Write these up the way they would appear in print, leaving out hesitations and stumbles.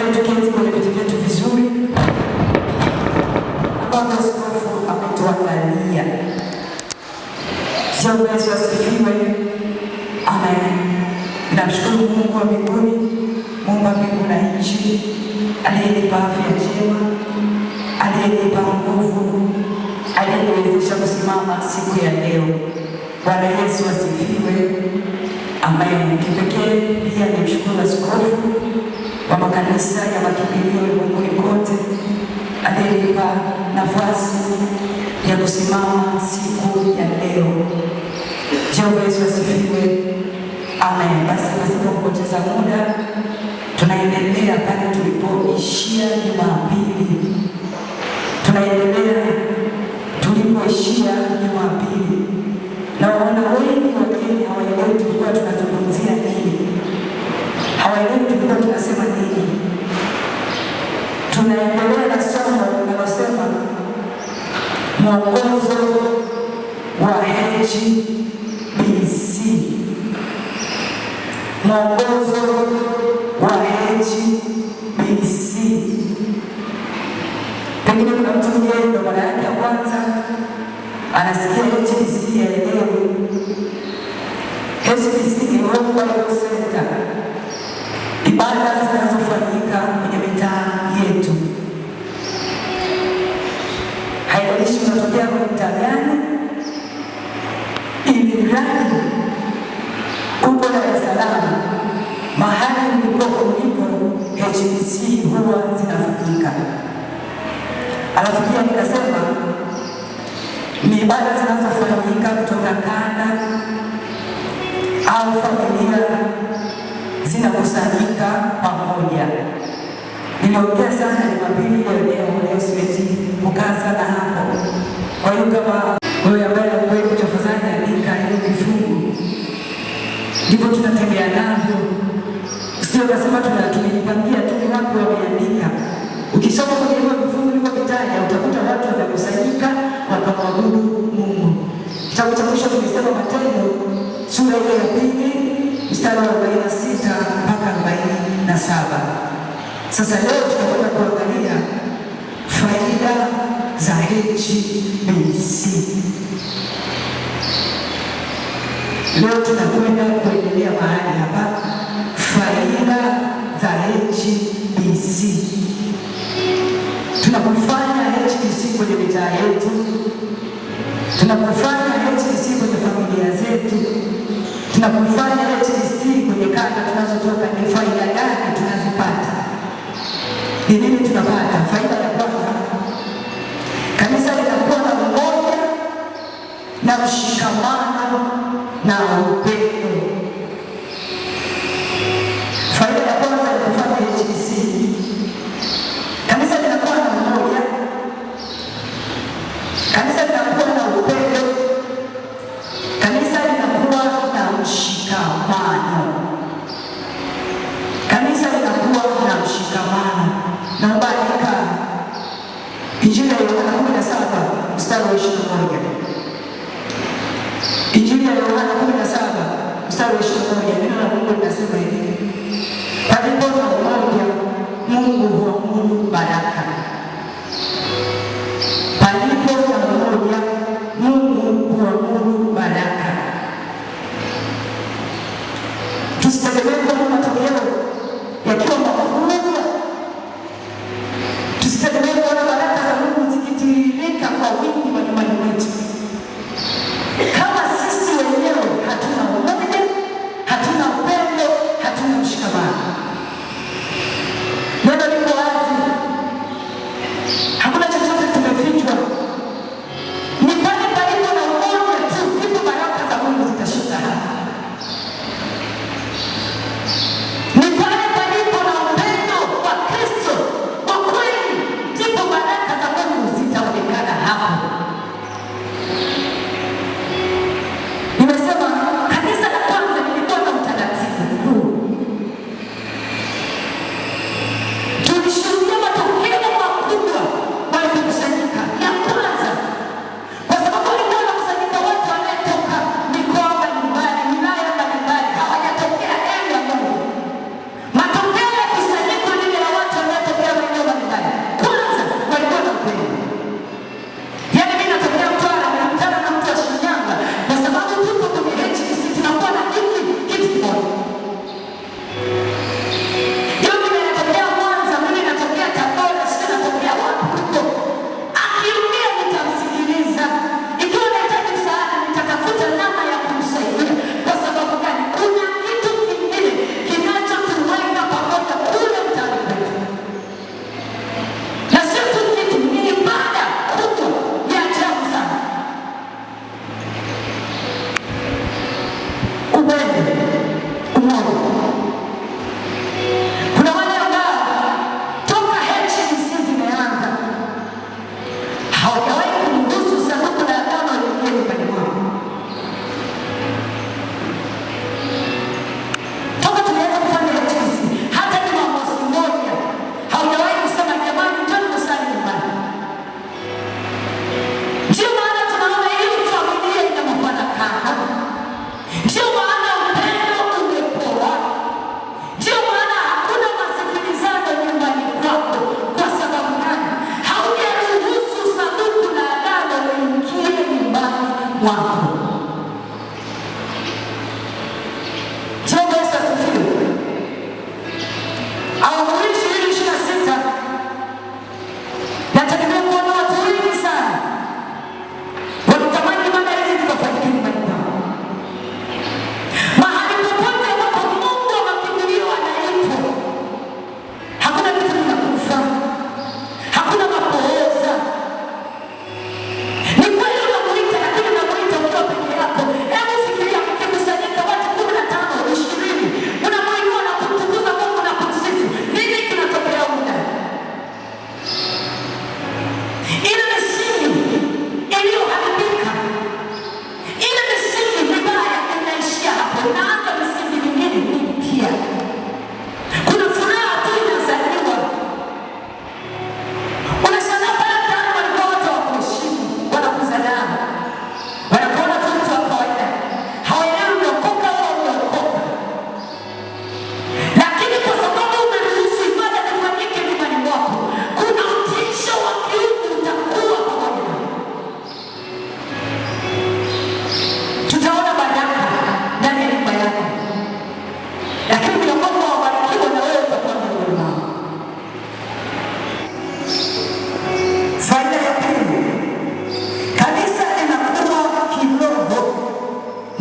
Tafadhali tuketi kwenye viti vyetu vizuri ambavyo askofu ametuandalia. Jehova Yesu asifiwe. Amen. Namshukuru Mungu wa mbinguni, Muumba mbingu na nchi, aliyenipa afya njema, aliyenipa nguvu, aliyeniwezesha kusimama siku ya leo. Bwana Yesu asifiwe. Amen. Kipekee pia nimshukuru askofu wa makanisa ya makimbilio ulimwenguni kote, aliyenipa nafasi ya kusimama siku ya leo. Jehova Yesu asifiwe. Amen. Basi pasipo kupoteza muda, tunaendelea pale tulipoishia Jumapili. Tunaendelea tulipoishia Jumapili. Na waona wengi wageni hawaelewi tulikuwa tunazungumzia nini, hawaelewi tulikuwa tunasema nini. Tunaendelea na somo linalosema mwongozo wa HBC. Mwongozo wa HBC. Pengine kuna mtu mgeni ndo mara yake ya kwanza anasikia HBC ya leo. HBC ni Home Bible Center, ibada zinazofanyika kwenye mitaa yetu. Haijalishi unatokea kwenye mtaa gani, ili mradi upo Dar es Salaam, mahali ulipo HBC huwa zinafanyika. Alafu pia nikasema ni ibada zinazofanyika kutoka kanda au familia zinakusanyika pamoja. Niliongea sana Jumapili leo siwezi kukaa sana hapo. Kwa hiyo kama wewe ambaye unakuwepo, tafadhali andika hiyo vifungu, ndivyo tunatembea navyo. Sio kasema tumejipangia tu ni wapi wameandika. Ukisoma kwenye hiyo vifungu nilivyotaja utakuta watu wamekusanyika wakamwabudu Mungu. Kitabu cha mwisho kimesema Matendo sura ya 2 mstari wa 46 mpaka 47. Sasa leo tunakwenda kuangalia faida za HBC. Leo tunakwenda kuendelea mahali hapa, faida za HBC. Tunapofanya HBC kwenye mitaa yetu, tunapofanya HBC kwenye familia zetu, tunapofanya HBC kwenye kanda tunazotoka, ni faida gani tunazipata? Ni nini tunapata? Faida ya kwanza, kanisa linakuwa na umoja na mshikamano na upendo. Faida ya kwanza ya kufanya HBC, kanisa linakuwa na umoja, kanisa linakuwa na upendo, kanisa linakuwa na mshikamano. Kanisa linakuwa na mshikamano. Naomba andika Injili ya Yohana 17 mstari wa 21. Injili ya Yohana 17 mstari wa 21, neno la Mungu linasema hivi: palipo na umoja, Mungu huamuru baraka. Palipo na umoja, Mungu huamuru baraka. Tusitegemee kwa matokeo yakiwa makubwa. Tusitegemee kuona baraka za Mungu zikitiririka kwa wingi majumbani mwetu. Kama sisi wenyewe hatuna umoja, hatuna upendo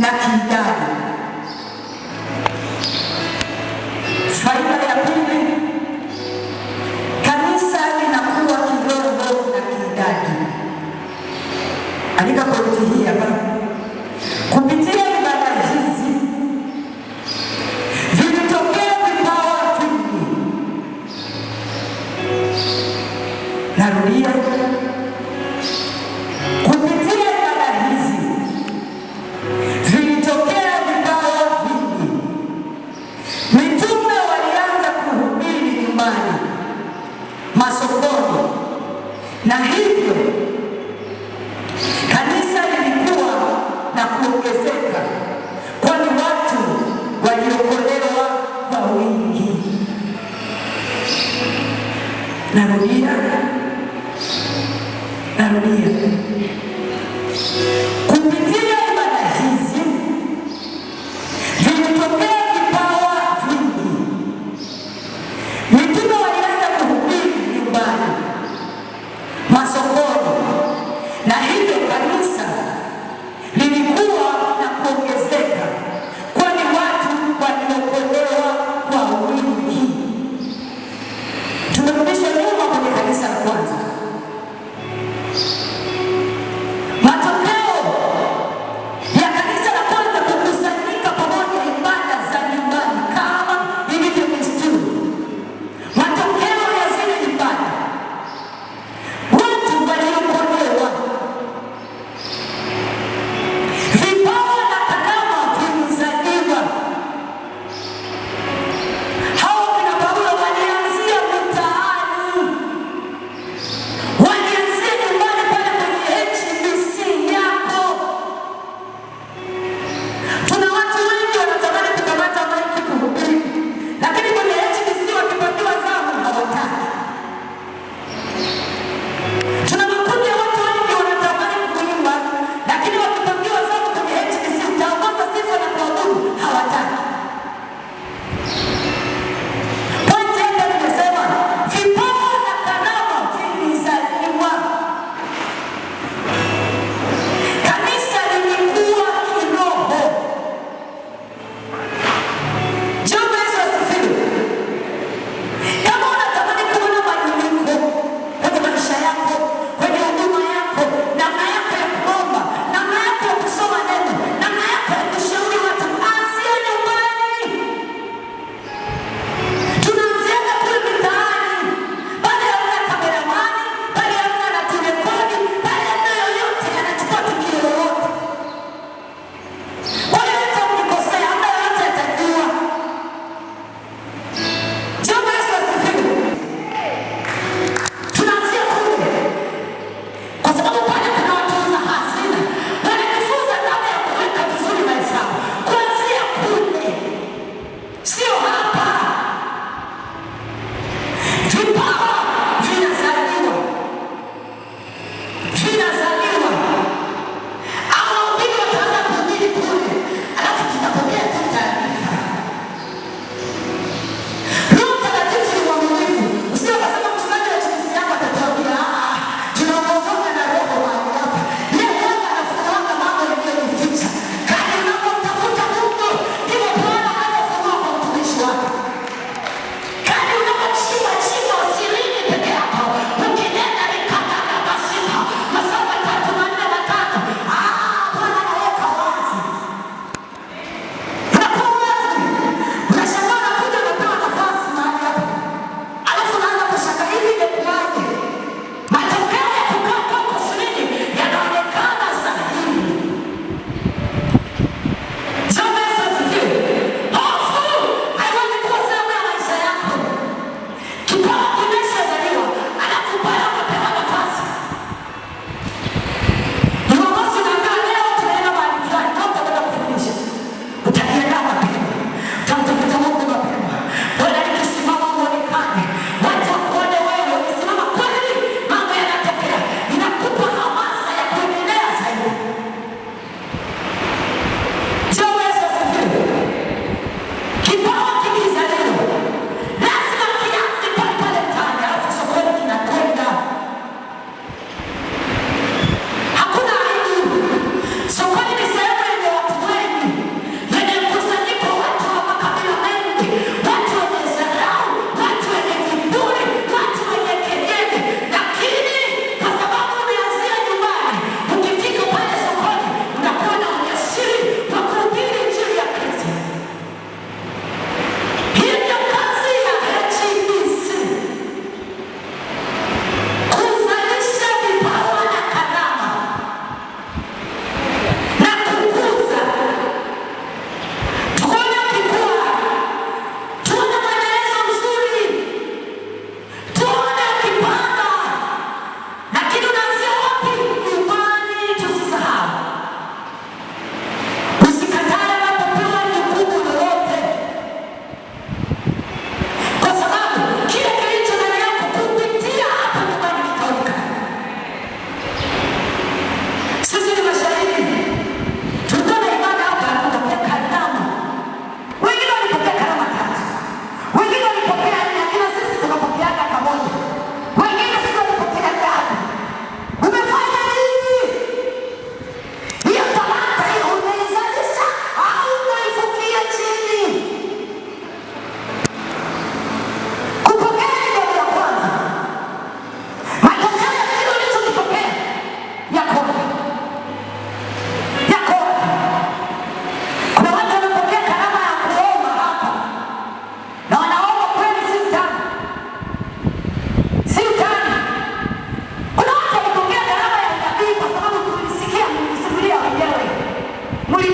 na kiidadi. Faida ya pili, kanisa linakuwa kiroho na kiidadi. Andika pointi hii hapa. Kupitia ibada hizi vilitokea vipawa vingi. Narudia, kupitia ibada hizi vilitokea vipawa vingi. Mitume walianza kuhubiri nyumbani, masokoni, na hivyo kanisa lilikuwa na kuongezeka, kwani watu waliokolewa kwa wingi. Narudia, kupitia ibada hizi vilitokea vipawa vingi. Mitume walianza kuhubiri nyumbani, masokoni, na hivyo kanisa lilikuwa na kuongezeka, kwani watu waliokolewa kwa wingi. Tumerudishwa nyuma kwenye kanisa la kwanza. Matokeo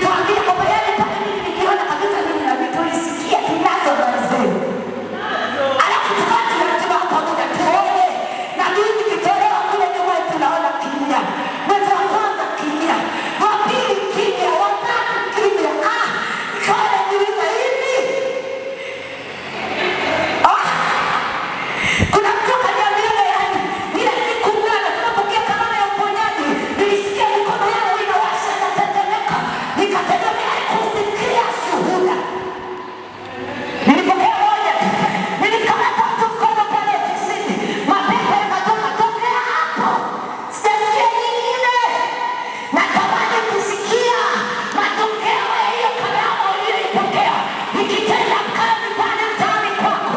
nikaambia kwamba yale pale mimi nikiona kabisa mimi na vitu nisikia tunazo wazee. Alafu tukati tunataka pamoja tuone na mimi nikitolewa kule nyuma tunaona kimya. Mwezi wa kwanza kimya, wa pili kimya, wa tatu kimya. Kaona niuliza hivi. Kuna mtu kaniambia yani ile siku mwana tunapokea karama ya uponyaji nilisikia mikono yangu inawasha na tetemeka. Nikategemea kusikia shuhuda. Nilipokea moja. Nilikamata mtu mkono pale ofisini. Mapepo yakatoka tokea hapo. Sijasikia nyingine. Natamani kusikia matokeo ya hiyo karama uliyoipokea ikitenda kazi pale mtaani kwako.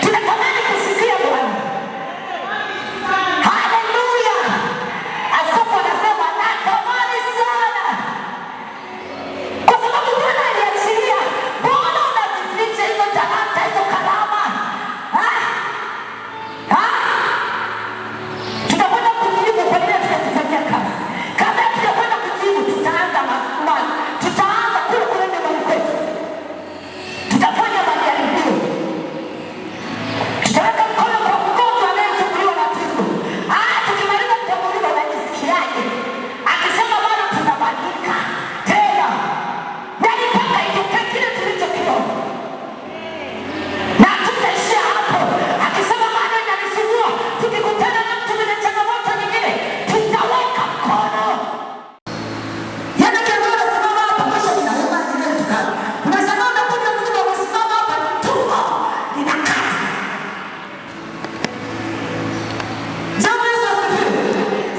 Tunatamani kusikia Bwana. Haleluya. Askofu anasema natamani sana. Kwa sababu Bwana aliachilia. Bwana unazificha hizo talanta, hizo karama. Tutakwenda kujibu kwa nini tunazifanyia kazi. Kabla tutakwenda kujibu tutaanza kule kule nyumbani kwetu. Tutafanya majaribio. Tutaweka mkono kwa mgonjwa anayechukuliwa na tumbo. Tukimaliza tutamuuliza unajisikiaje? Akisema bado tunabadilika tena. Yaani mpaka itokee kile tulichokiona. Na tutaishia hapo. Akisema bado inanisumbua, tukikutana na mtu mwenye changamoto nyingine, tutaweka mkono. Yaani kiambiwa simama hapa, kesho ninauma nyingine tukana. Unasema unakuja mzima umesimama hapa, tumbo linakata. Jambo Yesu asifiwe.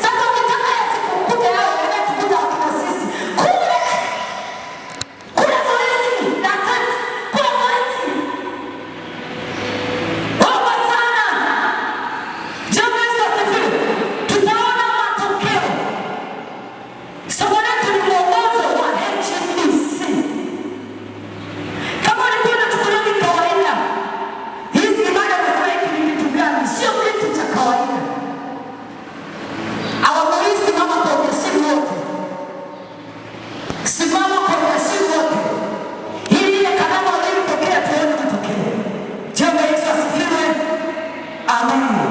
Sasa ukitaka yasikukuja hao yanatukuja wakina sisi. Kule zoezi na sasa kule zoezi. Omba sana. Jambo Yesu asifiwe. Tutaona matokeo. Somo letu ni mwongozo wa HBC. Kama ulikuwa unachukulia ni kawaida, hizi ibada nasema hiki ni kitu gani? Sio kitu cha kawaida. Hawawezi simama kwa ujasiri wote. Simama kwa ujasiri wote. Ili ile karama uliyopokea tuone matokeo. Jambo Yesu asifiwe. Amen.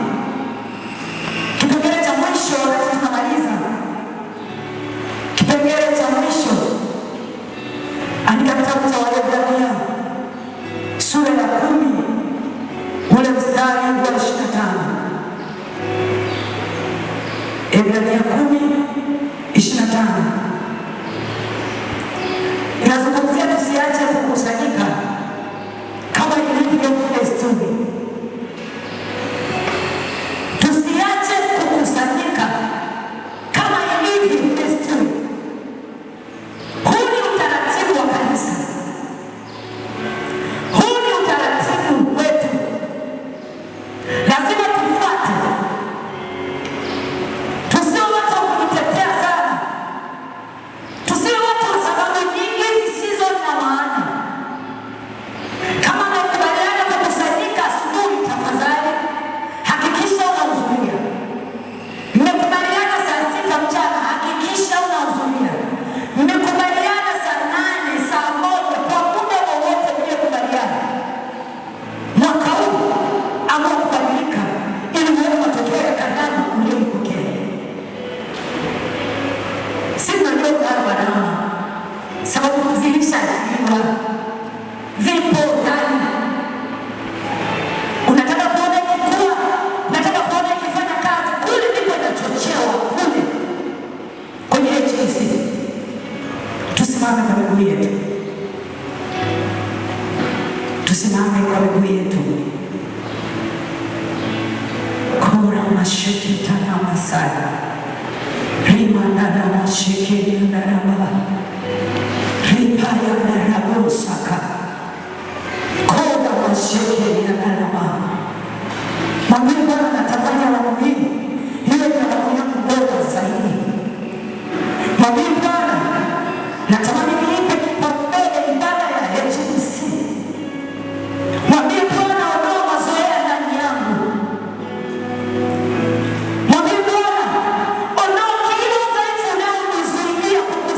Kipengele cha mwisho wakati tunamaliza. Kipengele cha mwisho. Andika kitabu cha Waebrania sura ya 10 ule mstari wa 25. Waebrania 10:25. Inazungumzia tusiache kukusanyika kama ilivyo desturi. Tusiache kukusanyika kama ilivyo desturi. Huu ni utaratibu wa kanisa. Huu ni utaratibu wetu. Lazima tufuate. Tusiwe watu wa kujitetea sana. Tusiwe watu wa sababu nyingi zisizo na maana. Kama mmekubaliana kukusanyika asubuhi, tafadhali hakikisha unahudhuria. Mmekubaliana saa 6 mchana, hakikisha unahudhuria. Mmekubaliana saa 8, saa 1, kwa muda wowote mliokubaliana. Mwaka huu ama kubadilika ili muone matokeo ya karama mliyopokea. Si ndio barabara. Sababu zilishajiliwa. Zipo ndani. Unataka kuona ikikua, unataka kuona ikifanya kazi, kule ndipo inachochewa kule kwenye HBC. Tusimame kwa miguu yetu. Tusimame kwa miguu yetu. Kora mashiki tana masaya. Rima nana mashiki nana ma. Ripaya nana bosaka. Kora mashiki nana ma. Mwambie Bwana natamani awamu hii iwe ni awamu yangu bora zaidi. Mwambie Bwana natamani niipe kipaumbele ibada ya HBC. Mwambie Bwana ondoa mazoea ndani yangu. Mwambie Bwana ondoa kila udhaifu unaonizuia kukusanyika.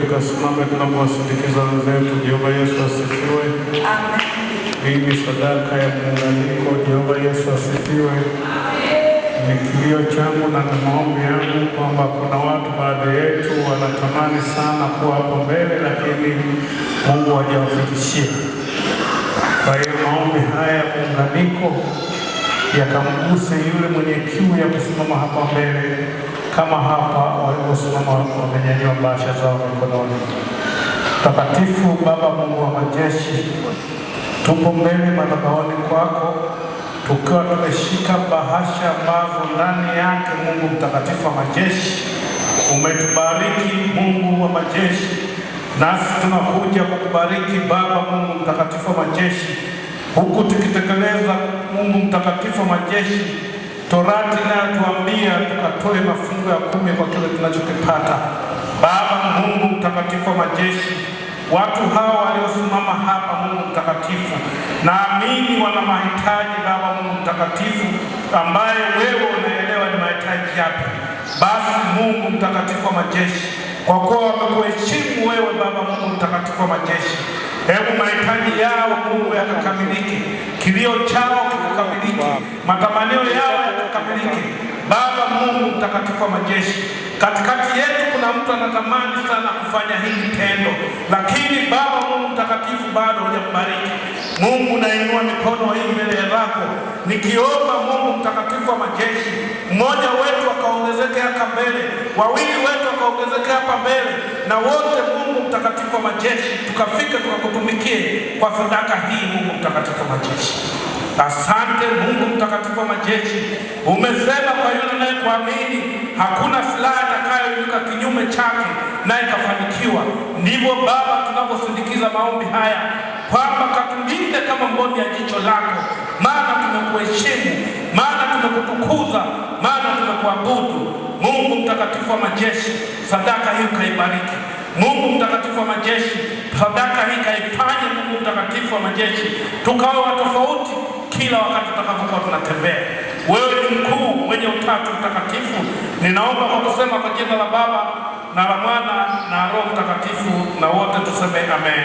Tukasimame tunapowasindikiza wenzetu. Jehova Yesu asifiwe. Amen. Hii ni sadaka ya muunganiko. Jehova Yesu asifiwe. Ni kilio changu na ni maombi yangu kwamba kuna watu baadhi yetu wanatamani sana kuwa hapo mbele, lakini Mungu hajawafikishia. Kwa hiyo maombi haya ya muunganiko yakamguse yule mwenye kiu ya kusimama hapa mbele, kama hapa waliosimama wamenyanyua bahasha zao mikononi. Mtakatifu Baba Mungu wa majeshi, tupo mbele madhabahuni kwako tukiwa tumeshika bahasha ambazo ndani yake, Mungu mtakatifu wa majeshi, umetubariki Mungu wa majeshi, nasi tunakuja kukubariki Baba Mungu mtakatifu wa majeshi, huku tukitekeleza Mungu mtakatifu wa majeshi Torati inayotuambia tukatoe mafungu ya 10 kwa kile tunachokipata. Baba Mungu mtakatifu wa majeshi, watu hawa waliosimama hapa Mungu mtakatifu, naamini wana mahitaji Baba Mungu mtakatifu, ambaye wewe unaelewa ni mahitaji yapi. Basi Mungu mtakatifu wa majeshi, kwa kuwa wamekuheshimu wewe Baba Mungu mtakatifu wa majeshi, hebu mahitaji yao Mungu yakakamilike, kilio chao kikakamilike, matamanio yao yakakamilike. Baba Mungu mtakatifu wa majeshi, katikati yetu kuna mtu anatamani sana kufanya hili tendo, lakini Baba Mungu mtakatifu bado hujambariki. Mungu, nainua mikono hii mbele zako nikiomba Mungu mtakatifu wa majeshi, mmoja wetu akaongezeke hapa mbele, wawili wetu akaongezeke hapa mbele, na wote Mungu mtakatifu wa majeshi tukafike tukakutumikie kwa sadaka hii. Mungu mtakatifu wa majeshi, asante. Mungu mtakatifu wa majeshi, umesema kwa yule anayekuamini hakuna silaha itakayoinuka kinyume chake na ikafanikiwa. Ndivyo Baba tunaposindikiza maombi haya kwamba katulinde kama mboni ya jicho lako, maana tumekuheshimu, maana tumekutukuza, maana tumekuabudu. Mungu mtakatifu wa majeshi, sadaka hii ukaibariki. Mungu mtakatifu wa majeshi, sadaka hii kaifanye. Mungu mtakatifu wa majeshi, tukawa watofauti kila wakati tutakapokuwa tunatembea. Wewe ni mkuu, mwenye utatu mtakatifu. Ninaomba kwa kusema kwa jina la Baba na la Mwana na Roho Mtakatifu, na wote tuseme amen.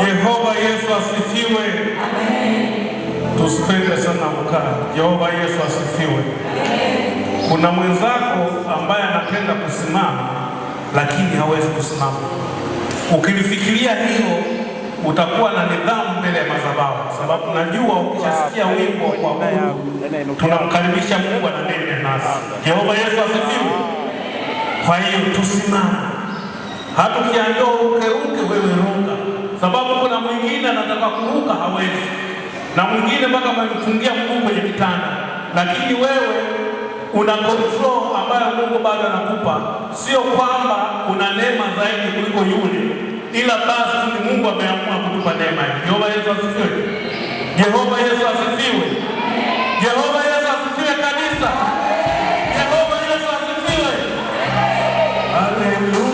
Yehova Yesu asifiwe. Tusipende sana kukaa. Yehova Yesu asifiwe. Kuna mwenzako ambaye anapenda kusimama lakini hawezi kusimama. Ukilifikiria hilo utakuwa na nidhamu mbele ya madhabahu, sababu najua ukishasikia wimbo wa Mungu tunamkaribisha Mungu ananene nasi. Yehova Yesu asifiwe. Kwa hiyo tusimame. Hata ukiambiwa uruke, wewe ruka, sababu kuna mwingine anataka kuruka hawezi, na mwingine mpaka amemfungia mguu kwenye kitanda, lakini wewe una control ambayo Mungu bado anakupa. Sio kwamba una neema zaidi kuliko yule, ila basi ni Mungu ameamua kutupa neema hii. Yehova Yesu asifiwe. Yehova Yesu asifiwe. Yehova Yesu asifiwe kanisa. Yehova Yesu asifiwe. Haleluya.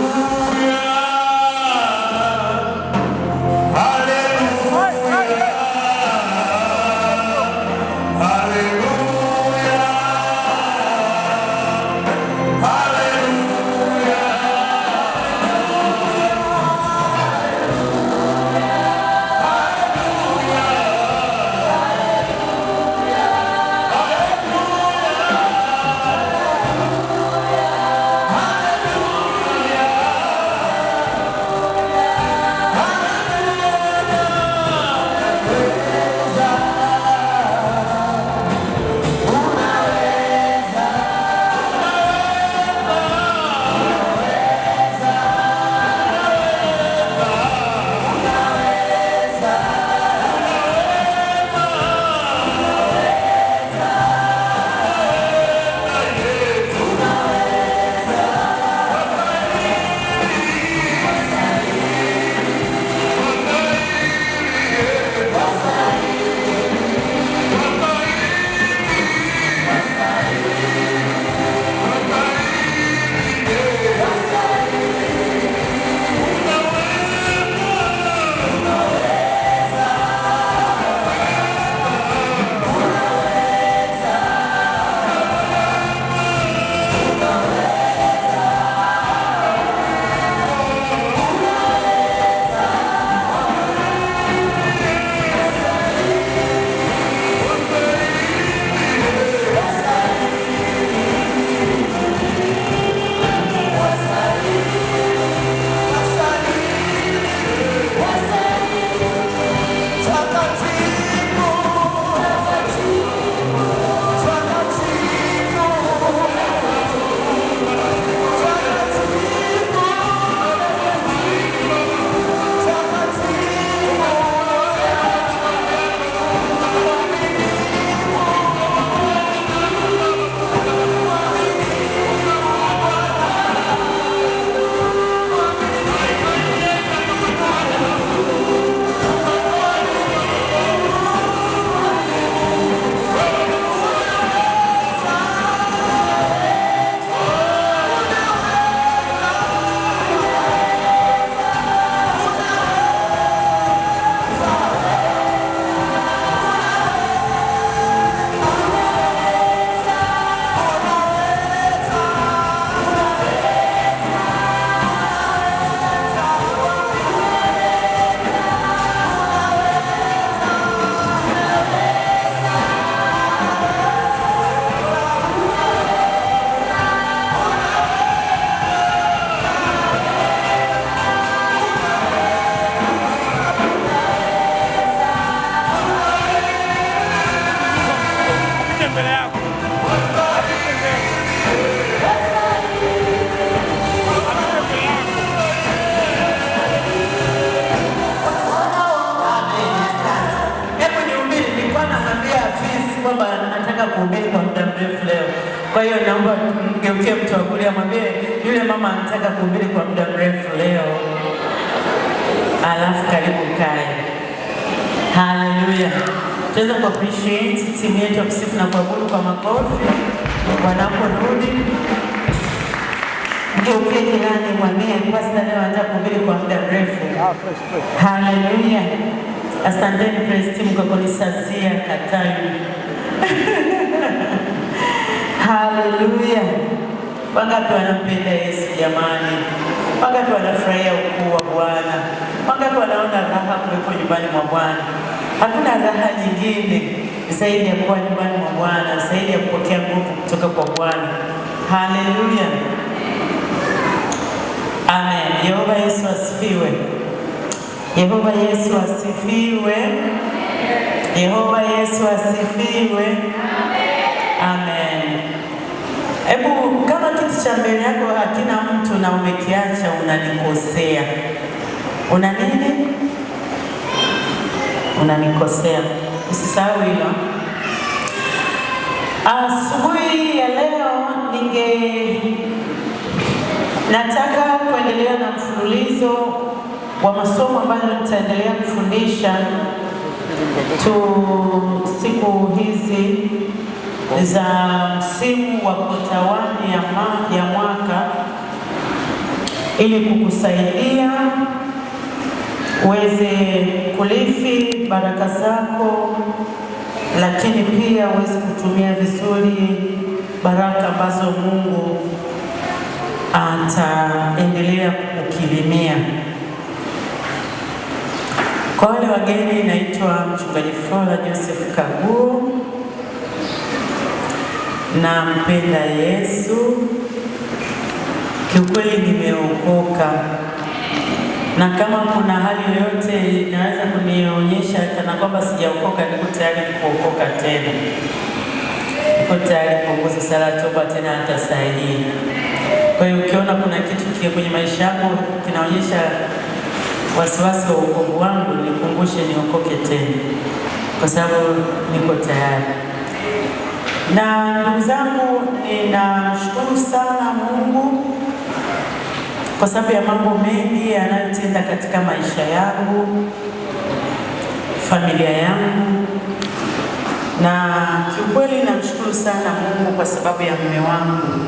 Naomba mgeukie mtu wa kulia, mwambie yule mama anataka kuhubiri kwa muda mrefu leo. Alafu karibu kae. Haleluya. Tunaweza ku appreciate timu yetu ya kusifu na kuabudu kwa makofi wanaporudi. Mgeukie jirani, mwambie pastor leo anataka kuhubiri kwa muda mrefu. Haleluya. Asanteni praise team kwa kunisazia Katayu. Haleluya. Wangapi wanampenda Yesu jamani? Wangapi wanafurahia ukuu wa Bwana? Wangapi wanaona raha kuwepo nyumbani mwa Bwana? Hakuna raha nyingine zaidi ya kuwa nyumbani mwa Bwana, zaidi ya kupokea nguvu kutoka kwa Bwana. Haleluya. Amen. Yehova Yesu asifiwe. Yehova Yesu asifiwe. Yehova Yesu asifiwe. Amen. Hebu kama kitu cha mbele yako hakina mtu na umekiacha, unanikosea. Una nini? Unanikosea. Usisahau hilo. Asubuhi ya leo nataka kuendelea na mfululizo wa masomo ambayo nitaendelea kufundisha siku hizi za msimu wa kota 1 ya mwaka, ili kukusaidia uweze kulifi baraka zako, lakini pia uweze kutumia vizuri baraka ambazo Mungu ataendelea kukukirimia. Kwa wale wageni, naitwa Mchungaji Flora Joseph Kaguo. Nampenda Yesu. Kiukweli nimeokoka. Na kama kuna hali yoyote inaweza kunionyesha kana kwamba sijaokoka, niko tayari kuokoka tena. Niko tayari kuongoza sala toba tena hata saa hii. Kwa hiyo ukiona kuna kitu kile kwenye maisha yako kinaonyesha wasiwasi wa wokovu wangu, nikumbushe niokoke tena, kwa sababu niko tayari. Na ndugu zangu, ninamshukuru sana Mungu kwa sababu ya mambo mengi anayotenda katika maisha yangu, familia yangu, na kiukweli namshukuru sana Mungu kwa sababu ya mume wangu.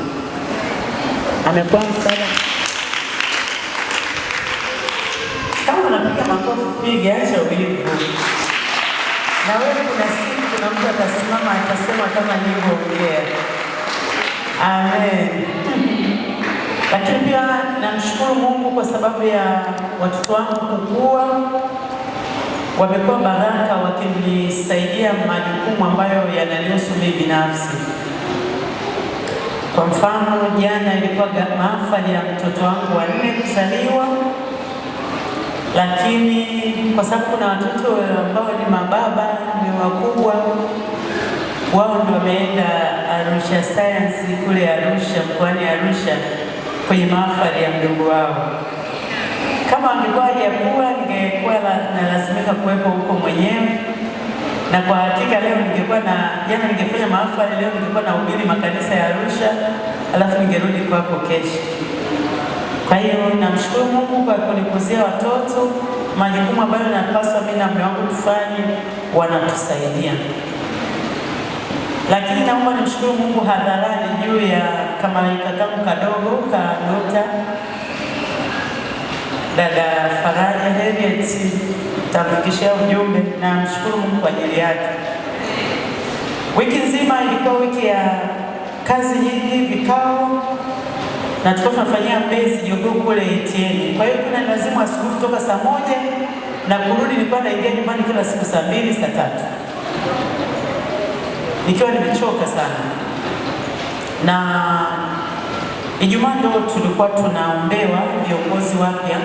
Amekuwa msaada. Kama unapiga makofi, piga, acha ulivu. Na wewe kuna siku kuna mtu atasimama atasema kama nilivyoongea. Amen. Lakini pia namshukuru Mungu kwa sababu ya watoto wangu kukua. Wamekuwa baraka wakinisaidia majukumu ambayo yananihusu mimi binafsi. Kwa mfano, jana ilikuwa mahafali ya mtoto wangu wa 4 kuzaliwa. Lakini kwa sababu kuna watoto ambao ni mababa, ni wakubwa, wao ndio wameenda Arusha Science kule Arusha, mkoani Arusha, kwenye mahafali ya mdogo wao. Kama angekuwa hajakuwa, ningekuwa nalazimika kuwepo huko mwenyewe. Na kwa hakika leo jana ningefanya mahafali, leo ningekuwa nahubiri makanisa ya Arusha, alafu ningerudi kwako kesho. Kwa hiyo namshukuru Mungu kwa kunikuzia watoto, majukumu ambayo napaswa mimi na mume wangu tufanye, wanatusaidia. Lakini naomba nimshukuru Mungu hadharani juu ya kama kakaangu kadogo Kadota, dada Faraja Harriet, tamfikishia ujumbe. Namshukuru Mungu kwa ajili yake. Wiki nzima ilikuwa wiki ya kazi nyingi, vikao, na tulikuwa tunafanyia Mbezi Jogoo kule Etienne. Kwa hiyo kuna lazima asubuhi kutoka saa 1 na kurudi, nilikuwa naingia nyumbani kila siku saa 2, saa 3. Nikiwa nimechoka sana. Na Ijumaa ndio tulikuwa tunaombewa viongozi wapya.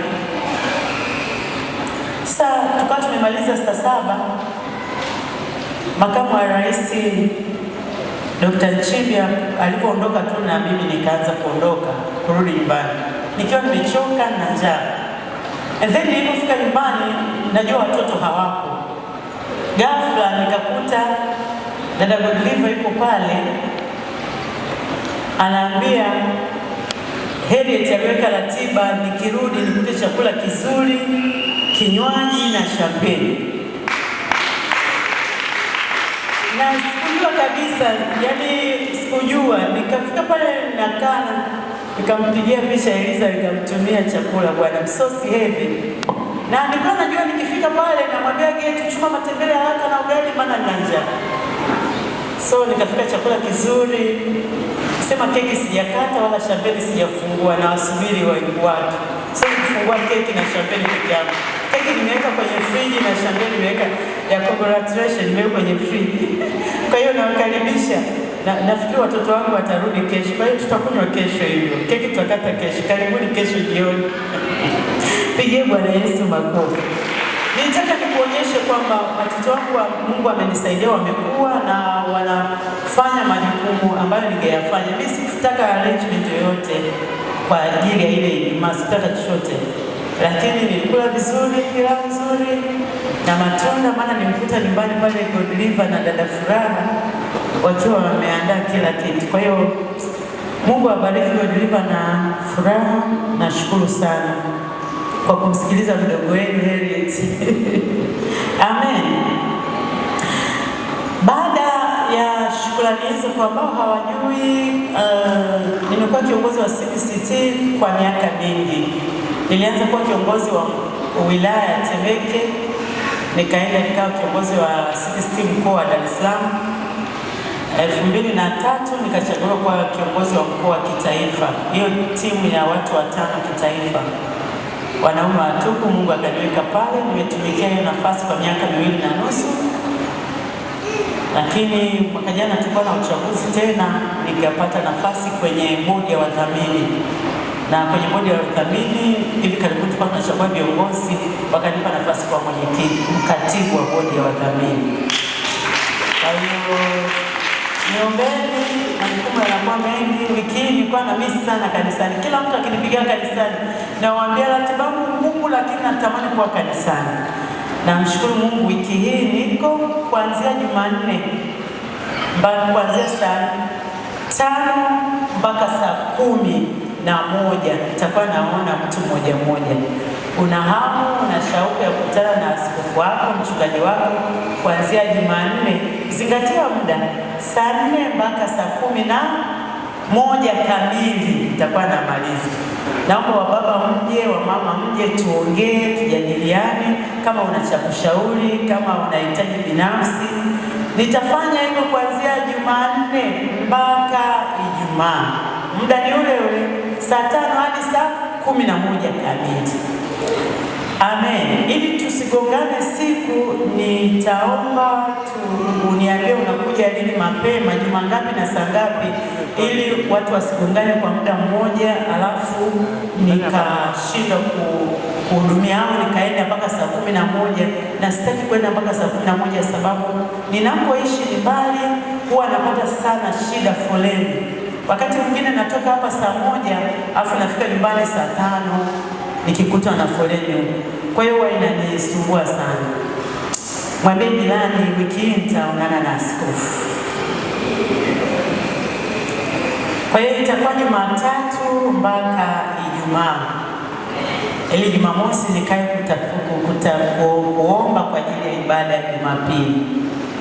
Sasa tukawa tumemaliza saa 7. Makamu wa Rais Dr. Nchimbi alipoondoka tu na mimi nikaanza kuondoka kurudi nyumbani nikiwa nimechoka na njaa. And then nilipofika nyumbani najua watoto hawapo. Ghafla nikakuta dada Godliver yuko pale anaambia Harriet aliweka ratiba, nikirudi nikute chakula kizuri, kinywaji na champagne. Na sikujua kabisa, yani sikujua. Nikafika pale nakana, nikampigia picha Eliza, nikamtumia chakula, bwana msosi heavy. Na nilikuwa najua nikifika pale namwambia geti chuma matembele haraka na ugali maana nina njaa. So nikafika chakula kizuri. Sema keki sijakata wala champagne sijafungua na wasubiri watu. Sasa nikifungua keki na champagne peke yangu. Keki nimeweka kwenye friji na champagne nimeweka ya congratulation nimeweka kwenye friji. Kwa hiyo nawakaribisha. Nafikiri watoto wangu watarudi kesho. Kwa hiyo tutakunywa kesho hivyo. Keki tutakata kesho. Karibuni kesho jioni. Pigie Bwana Yesu makofi. Nitaka nikuonyeshe kwamba watoto wangu Mungu amenisaidia, wamekuwa na wanafanya majukumu ambayo ningeyafanya. Mimi sikutaka arrangement yoyote kwa ajili ya ile Ijumaa, sikutaka chochote. Lakini nilikula vizuri, pilau nzuri na matunda, maana nimekuta nyumbani pale God River na dada Furaha wakiwa wameandaa kila kitu. Kwa hiyo Mungu awabariki God River na Furaha, nashukuru sana kwa kumsikiliza mdogo wenu Harriet. Amen. Baada ya shukrani hizo, kwa ambao hawajui, nimekuwa kiongozi wa CPCT kwa miaka mingi. Nilianza kuwa kiongozi wa wilaya ya Temeke, nikaenda nikawa kiongozi wa CPCT mkoa wa Dar es Salaam. 2003 nikachaguliwa kuwa kiongozi wa mkoa wa kitaifa. Hiyo timu ya watu 5 kitaifa. Wanaume watupu, Mungu akaniweka pale, nimetumikia hiyo nafasi kwa miaka 2.5. Lakini mwaka jana tulikuwa na uchaguzi tena, nikapata nafasi kwenye bodi ya wadhamini. Na kwenye bodi ya wadhamini hivi karibuni tulikuwa tunachagua viongozi, wakanipa nafasi kwa mwenyekiti, katibu wa bodi ya wadhamini. Kwa hiyo niombeni, majukumu yanakuwa mengi. Wiki hii nilikuwa na misi sana kanisani. Kila mtu akinipigia kanisani nawaambia ratiba yangu ngumu, lakini natamani kuwa kanisani. Namshukuru Mungu, wiki hii niko kuanzia Jumanne kuanzia saa 5 mpaka saa 11 nitakuwa naona mtu mmoja. Una hamu na shauku ya kukutana na askofu wako, mchungaji wako kuanzia Jumanne, zingatia muda saa 4 mpaka saa 11 kamili nitakuwa namaliza. Naomba wababa mje, wamama mje, tuongee, tujadiliane, kama una cha kushauri, kama unahitaji binafsi. Nitafanya hivyo kuanzia Jumanne mpaka Ijumaa. Muda ni ule ule, saa 5 hadi saa 11 kamili. Amen. Ili tusigongane siku, nitaomba uniambie unakuja lini mapema, juma ngapi na saa ngapi, ili watu wasigongane kwa muda mmoja, alafu nikashinda kuhudumia au nikaenda mpaka saa 11. Na sitaki kwenda mpaka saa 11 sababu ninapoishi ni mbali, huwa napata sana shida foleni. Wakati mwingine natoka hapa saa 1 alafu nafika nyumbani saa 5 nikikuta na foleni. Kwa hiyo huwa inanisumbua sana. Mwambie jirani, wiki hii nitaonana na askofu. Kwa hiyo itakuwa Jumatatu mpaka Ijumaa. Ili Jumamosi nikae kuomba kwa ajili ya ibada ya Jumapili.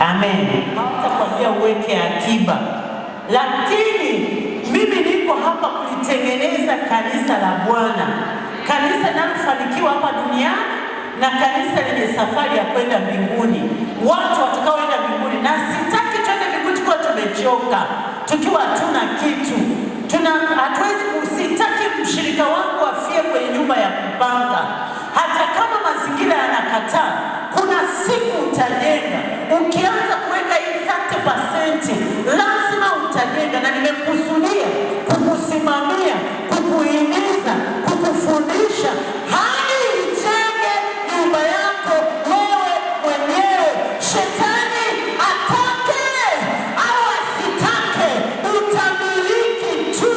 Amen. Nitakwambia uweke akiba. Lakini mimi niko hapa kulitengeneza kanisa la Bwana. Kanisa linalofanikiwa hapa duniani na kanisa lenye safari ya kwenda mbinguni. Watu watakaoenda mbinguni, na sitaki twende mbinguni tukiwa tumechoka, tukiwa hatuna kitu. Hatuwezi kusitaki mshirika wangu afie kwenye nyumba ya kupanga. Hata kama mazingira yanakataa, kuna siku utajenga. Ukianza kuweka hii 30%, lazima utajenga, na nimekusudia kukusimamia, kukuhimiza, kukufundisha hadi ujenge nyumba yako wewe mwenyewe. Shetani atake au asitake, utamiliki tu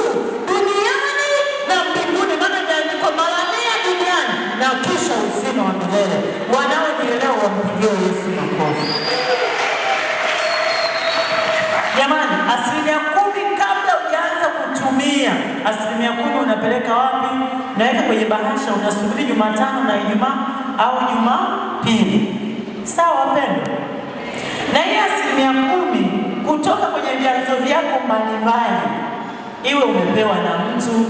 duniani na mbinguni. Maana imeandikwa mara 100 duniani na kisha uzima wa milele. Wanaonielewa wampigie Yesu makofi. Jamani, 10% kabla hujaanza 10 unapeleka wapi? Unaweka kwenye bahasha, unasubiri Jumatano na Ijumaa au Jumapili. Sawa wapendwa? Na hii 10% kutoka kwenye vyanzo vyako mbalimbali, iwe umepewa na mtu,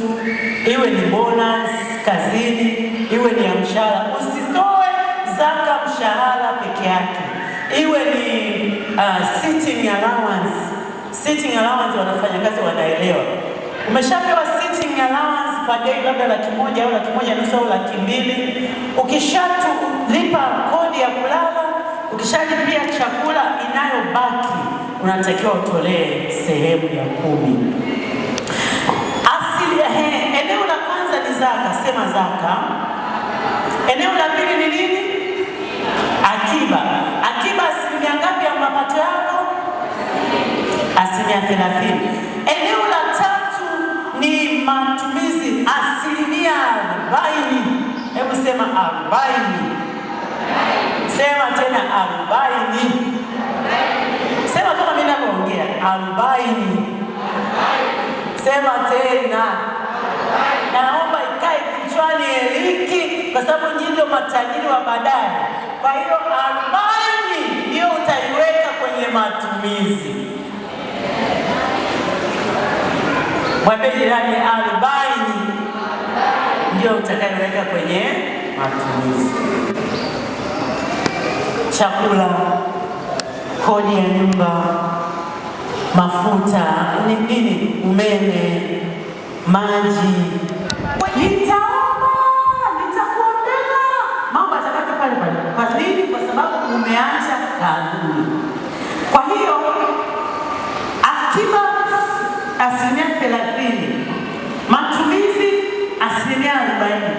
iwe ni bonus kazini, iwe ni ya mshahara. Usitoe zaka mshahara peke yake, iwe ni sitting allowance. Sitting allowance wanafanya kazi wanaelewa. Umeshapewa sitting allowance kwa day labda 100,000 au 1,500,000 au 200,000. Ukishalipa kodi ya kulala, ukishalipia chakula, inayobaki unatakiwa utolee sehemu ya 10. Eneo la kwanza ni zaka, sema zaka. Eneo la pili ni nini? Akiba. Akiba asilimia ngapi ya mapato yako? 30%. Eneo la tatu ni matumizi, 40%. Hebu sema 40. Sema tena 40. Sema kama mimi ninapoongea 40. Sema tena. Naomba ikae kichwani eliki, kwa sababu nyinyi ndio matajiri wa baadaye. Kwa hiyo 40 ndio utaiweka kwenye matumizi. Mwambie jirani 40 ndio utakayoweka kwenye matumizi. Chakula, kodi ya nyumba, mafuta, nini, umeme, maji. Nitaomba, nitakuombea. Mambo yatakaa pale pale. Kwa nini? Kwa sababu umeacha kanuni. Kwa hiyo akiba 30%, matumizi 40%.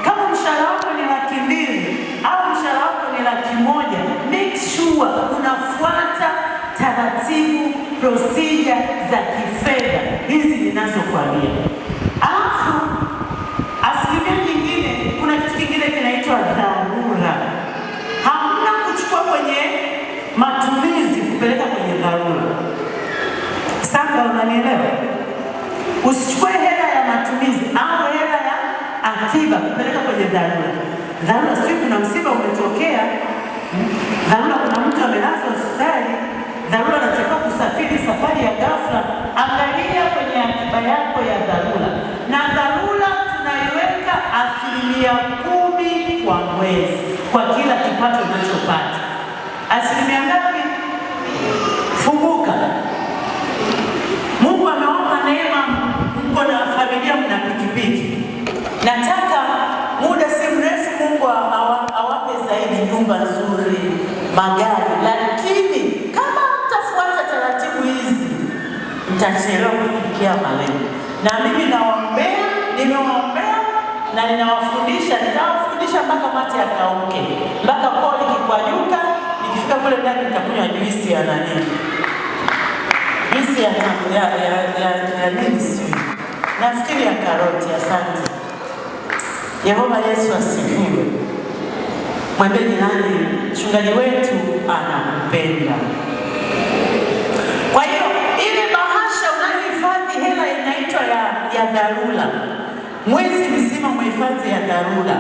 Kama mshahara wako ni 200,000 au mshahara wako ni 100,000, make sure unafuata taratibu, procedure za kifedha hizi ninazokuambia. Alafu asilimia nyingine, kuna kitu kingine kinaitwa dharura. Hamna kuchukua kwenye matumizi kupeleka kwenye dharura. Sasa unanielewa? Usichukue hela ya matumizi au hela ya akiba kupeleka kwenye dharura. Dharura sio kuna msiba umetokea, dharura kuna mtu amelazwa hospitali, dharura anataka kusafiri safari ya ghafla. Angalia kwenye akiba yako ya dharura. Na dharura tunaiweka 10% kwa mwezi kwa kila kipato unachopata. 10% ngapi? Funguka. Mungu amewapa neema, mko na familia, mna pikipiki. Nataka muda si mrefu Mungu awape zaidi nyumba nzuri, magari, lakini kama mtafuata taratibu hizi mtachelewa kufikia malengo. Na mimi nawaombea, nimewaombea na ninawafundisha, nitawafundisha mpaka mate yakauke, mpaka koo likikwanyuka. Nikifika kule ndani nitakunywa juisi ya nani? Juisi ya nini sio? Nafikiri ya karoti. Asante. Yehova Yesu asifiwe. Mwambie jirani, mchungaji wetu anakupenda. Kwa hiyo ile bahasha unayohifadhi hela inaitwa ya dharura. Mwezi mzima umehifadhi ya dharura.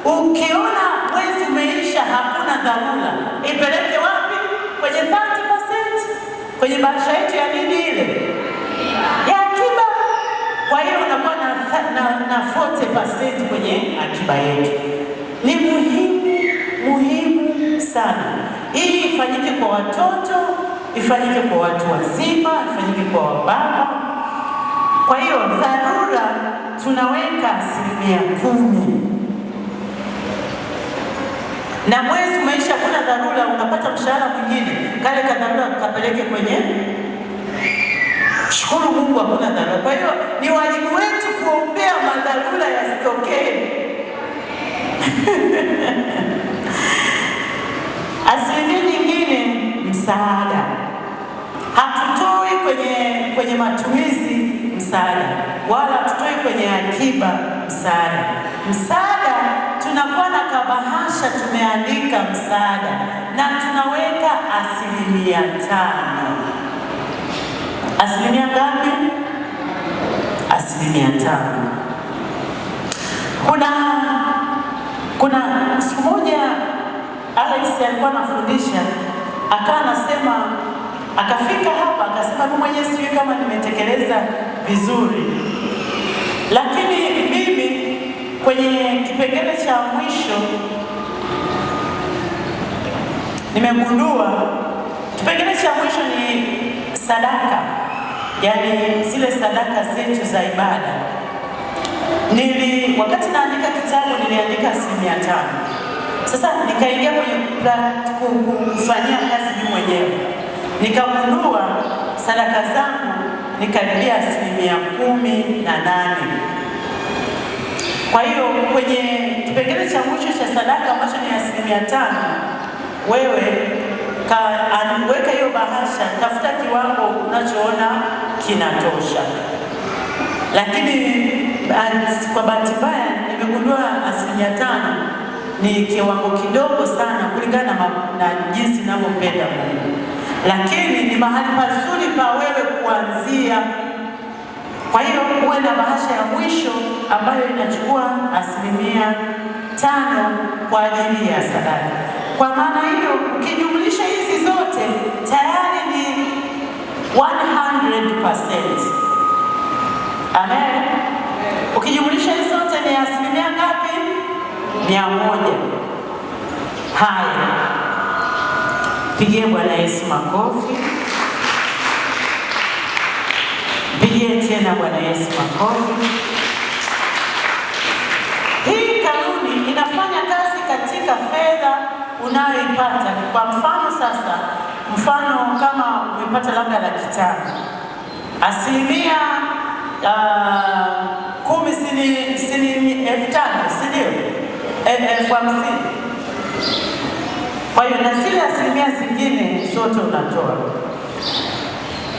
Ukiona mwezi umeisha hakuna dharura, ipeleke wapi? Kwenye 30%. Kwenye bahasha yetu ya nini ile? Ya akiba. Kwa hiyo unakuwa na 40% kwenye akiba yetu. Ni muhimu sana. Hii ifanyike kwa watoto, ifanyike kwa watu wazima, ifanyike kwa wababa. Kwa hiyo dharura tunaweka 10%. Na mwezi umeisha kuna dharura, unapata mshahara mwingine, kale ka dharura kapeleke kwenye. Shukuru Mungu hakuna dharura. Kwa hiyo ni wajibu wetu kuombea madharura yasitokee. Asilimia nyingine msaada. Hatutoi kwenye matumizi msaada, wala hatutoi kwenye akiba msaada. Msaada tunakuwa na kabahasha tumeandika msaada na tunaweka 5%. Asilimia ngapi? 5%. Kuna siku moja Alex alikuwa anafundisha, akawa anasema, akafika hapa akasema mimi mwenyewe sijui kama nimetekeleza vizuri, lakini mimi kwenye kipengele cha mwisho nimegundua kipengele cha mwisho ni sadaka, yaani zile sadaka zetu za ibada. Wakati naandika kitabu niliandika 5%. Sasa nikaingia kwenye kufanyia kazi mimi mwenyewe, nikagundua sadaka zangu nikaribia 18%. Kwa hiyo kwenye kipengele cha mwisho cha sadaka ambacho ni 5%, wewe weka hiyo bahasha, tafuta kiwango unachoona kinatosha. Lakini kwa bahati mbaya nimegundua 5% ni kiwango kidogo sana kulingana na jinsi ninavyopenda Mungu, lakini ni mahali pazuri pa wewe kuanzia. Kwa hiyo uwe na bahasha ya mwisho ambayo inachukua 5% kwa ajili ya sadaka. Kwa maana hiyo ukijumlisha hizi zote tayari ni 100%. Amen. Ukijumlisha hizi zote ni 100% ngapi? 100. Haya, pigie Bwana Yesu makofi. Pigie tena Bwana Yesu makofi. Hii kanuni inafanya kazi katika fedha unayoipata. Kwa mfano sasa, kama umepata labda 500,000, 10% si 5,000, si ndio? 50,000. Kwa hiyo na zile 5% zingine zote unatoa.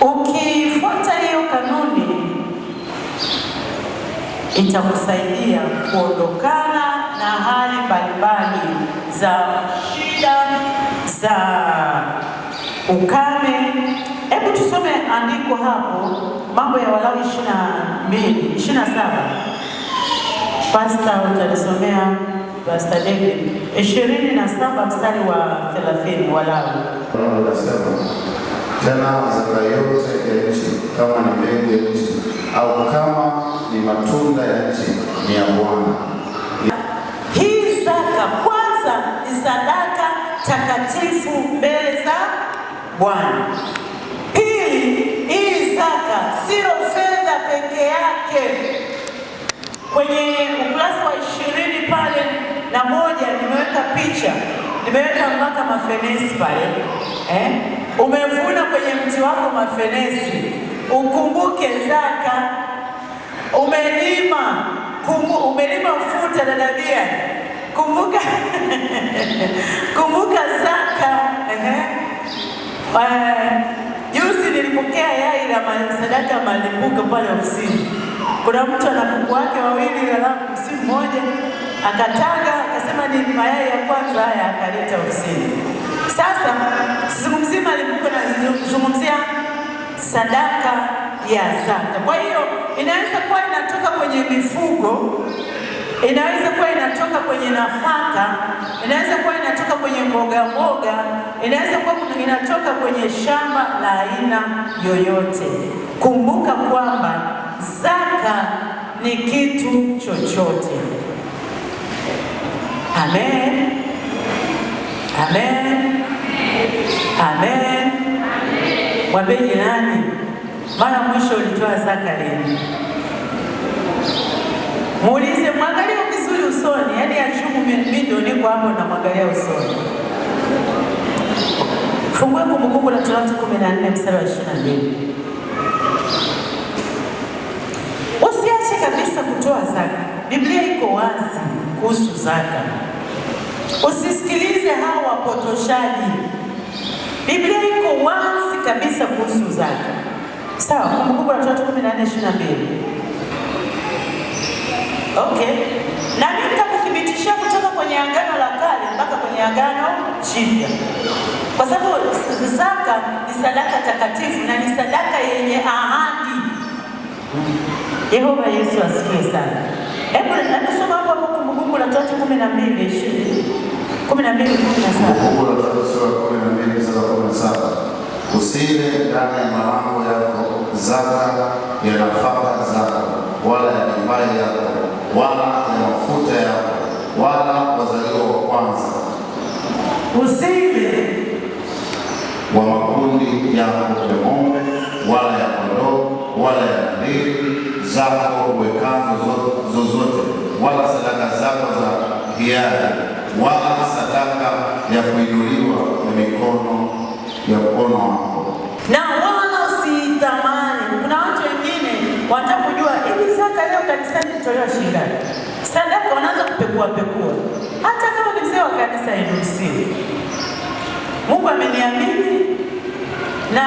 Ukifuata hiyo kanuni itakusaidia kuondokana na hali mbalimbali za shida, za ukame. Hebu tusome andiko hapo, Mambo ya Walawi 27. Pastor utalisomea, Pastor David, 27 mstari wa 30. Walawi anasema, tena zaka yote ya nchi, kama ni mbegu ya nchi au kama ni matunda ya nchi, ni ya Bwana. Hii zaka kwanza ni sadaka takatifu mbele za Bwana. Pili, hii zaka sio fedha peke yake. Kwenye ukurasa wa 20 pale na 1 nimeweka picha, nimeweka mpaka mafenesi pale. Umevuna kwenye mti wako mafenesi, ukumbuke zaka. Umelima ufuta na dabia, kumbuka kumbuka zaka. Juzi nilipokea yai la sadaka malimbuko pale ofisini. Kuna mtu ana kuku wake 2, alafu si mmoja akataga, akasema ni mayai ya kwanza haya, akaleta ofisini. Sasa sizungumzia malimbuko, na zungumzia sadaka ya zaka. Kwa hiyo inaweza kuwa inatoka kwenye mifugo, inaweza kuwa inatoka kwenye nafaka, inaweza kuwa inatoka kwenye mboga, inaweza kuwa inatoka kwenye shamba la aina yoyote. Kumbuka kwamba zaka ni kitu chochote. Amen. Amen. Amen. Mwambie jirani, mara mwisho ulitoa zaka lini? Muulize, mwangalie vizuri usoni, yaani ashumu mimi ndio niko hapo na mwangalia usoni. Fungue Kumbukumbu la Torati 14 mstari wa 22. Usiache kabisa kutoa zaka. Biblia iko wazi kuhusu zaka. Usisikilize hao wapotoshaji. Biblia iko wazi kabisa kuhusu zaka. Sawa, Kumbukumbu la Torati 14:22. Okay. Na mimi nitakuthibitishia kutoka kwenye Agano la Kale mpaka kwenye Agano Jipya. Kwa sababu zaka ni sadaka takatifu na ni sadaka yenye ahadi. Yehova Yesu asifiwe sana. Hebu nasoma hapo Kumbukumbu la Torati 12:17. Kumbukumbu la Torati sura 12:17. Usile ndani ya malango yako zaka ya nafaka zako, wala ya divai yako, wala ya mafuta yako, wala wazaliwa wa kwanza. Usile wa makundi yako ya ng'ombe, wala ya kondoo, wala ya nadhiri zako wekazo zozote, wala sadaka zako za hiari, wala sadaka ya kuinuliwa ya mikono wako. Na wala usitamani. Kuna watu wengine wanataka kujua hivi zaka leo kanisani itolewa shilingi ngapi? Sadaka wanaanza kupekua. Hata kama ni mzee wa kanisa iruhusiwi. Mungu ameniamini na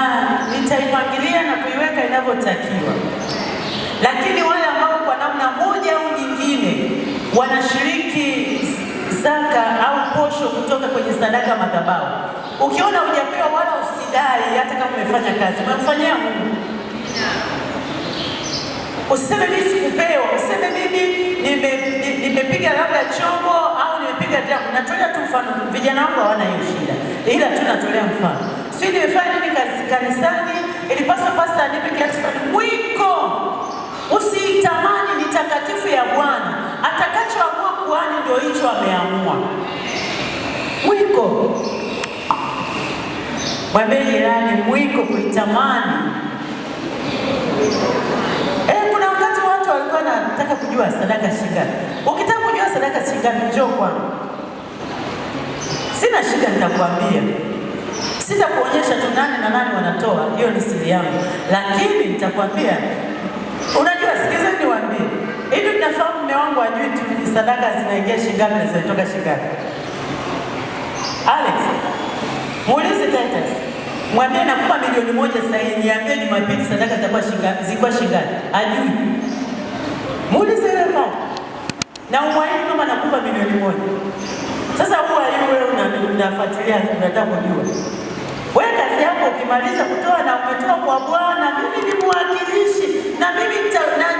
nitaipangilia na kuiweka inavyotakiwa. Lakini wale ambao kwa namna moja au nyingine wanashiriki zaka au posho kutoka kwenye sadaka madhabahu, ukiona hujapewa wala usidai, hata kama umefanya kazi, umemfanyia Mungu. Usiseme mimi sikupewa, usiseme mimi nimepiga labda chombo au nimepiga drum. Natolea tu mfano, vijana wangu hawana hiyo shida, ila tu natolea mfano. Sisi nimefanya nini kanisani, ilipaswa pasta anipe kiasi fulani. Mwiko usitamani, ni takatifu ya Bwana. Atakachoamua kuhani ndio hicho ameamua. Mwiko, mwambie jirani, mwiko kuitamani. Kuna wakati watu walikuwa wanataka kujua sadaka shilingi ngapi. Ukitaka kujua sadaka shilingi ngapi, njoo kwangu. Sina shida, nitakwambia. Sitakuonyesha tu nani wanatoa, hiyo ni siri yangu. Lakini nitakwambia, unajua, sikiza niwaambie. Hivi mnafahamu mume wangu ajui tu sadaka zinaingia shilingi ngapi na zinatoka shilingi ngapi? Alex, muulize Titus. Mwambie nakupa milioni 1 sasa hivi, niambie Jumapili sadaka zitakuwa shilingi ngapi? Ajui. Muulize yeye pale. Na umwahidi kama nakupa milioni 1. Sasa huwa wewe unafuatilia, unataka kujua. Wewe kazi yako ukimaliza kutoa na umetoa kwa Bwana, mimi ni mwakilishi na mimi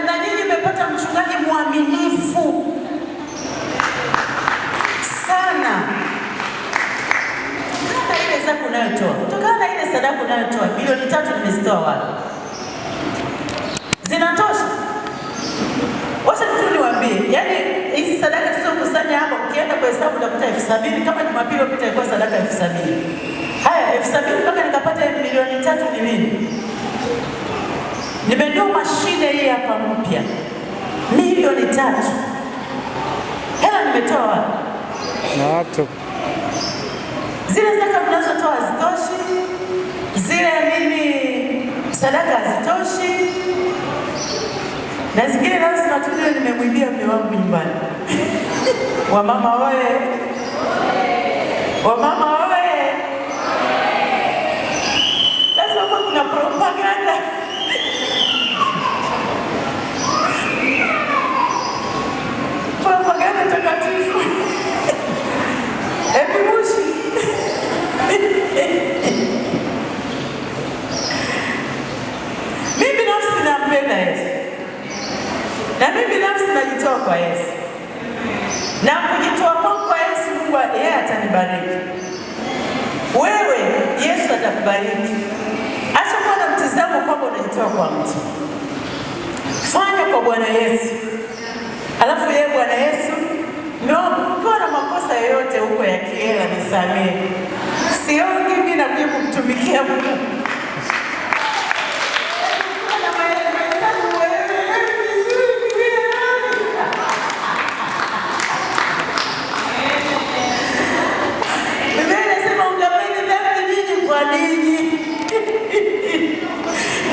na nyinyi mmepata mchungaji mwaminifu sana. Kama ile zaka unayotoa, kutokana na ile sadaka unayotoa, milioni 3 nimezitoa wapi? Zinatosha? Wacha tu niwaambie, yani hizi sadaka tulizokusanya hapa ukienda kwa hesabu utakuta 70,000. Kama Jumapili iliyopita ilikuwa sadaka 70,000. Haya 70,000 mpaka nikapata milioni 3 ni nini? Nimenunua mashine hii hapa mpya. Milioni 3. Hela nimetoa wapi? Na watu. Zile zaka mnazotoa hazitoshi. Zile sadaka hazitoshi. Na zingine lazima tujue nimemwibia mume wangu nyumbani. Wamama wewe. Lazima kuna propaganda. Propaganda takatifu. Ebimushi. Mimi binafsi nampenda Yesu. Na mimi binafsi najitoa kwa Yesu. Na kujitoa kwa Yesu, Mungu yeye atanibariki. Wewe Yesu atakubariki. Acha kuwa na mtazamo kwamba unajitoa kwa mtu. Fanya kwa Bwana Yesu. Alafu yeye Bwana Yesu, ukiwa na makosa yoyote huko ya kiela nisamehe. Siongi mimi na kuja kumtumikia Mungu.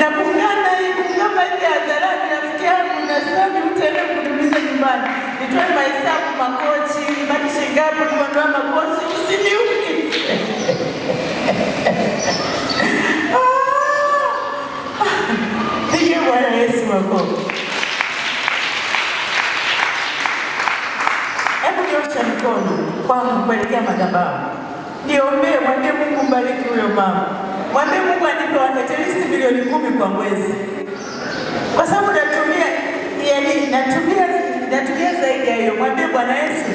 Na kungana hii kama ile hadharani nafikia mnasema mtaenda kudumiza nyumbani. Nitoe mahesabu makochi, nibaki shingapi kuondoa makochi, usiniuki. Ndiye Bwana Yesu wako. Hebu nyosha mkono kwangu kuelekea madhabahu. Niombee, mwambie Mungu mbariki huyo mama. Mwambie Mungu anipe at least milioni 10 kwa mwezi. Kwa sababu natumia yaani natumia zaidi ya hiyo. Mwambie Bwana Yesu,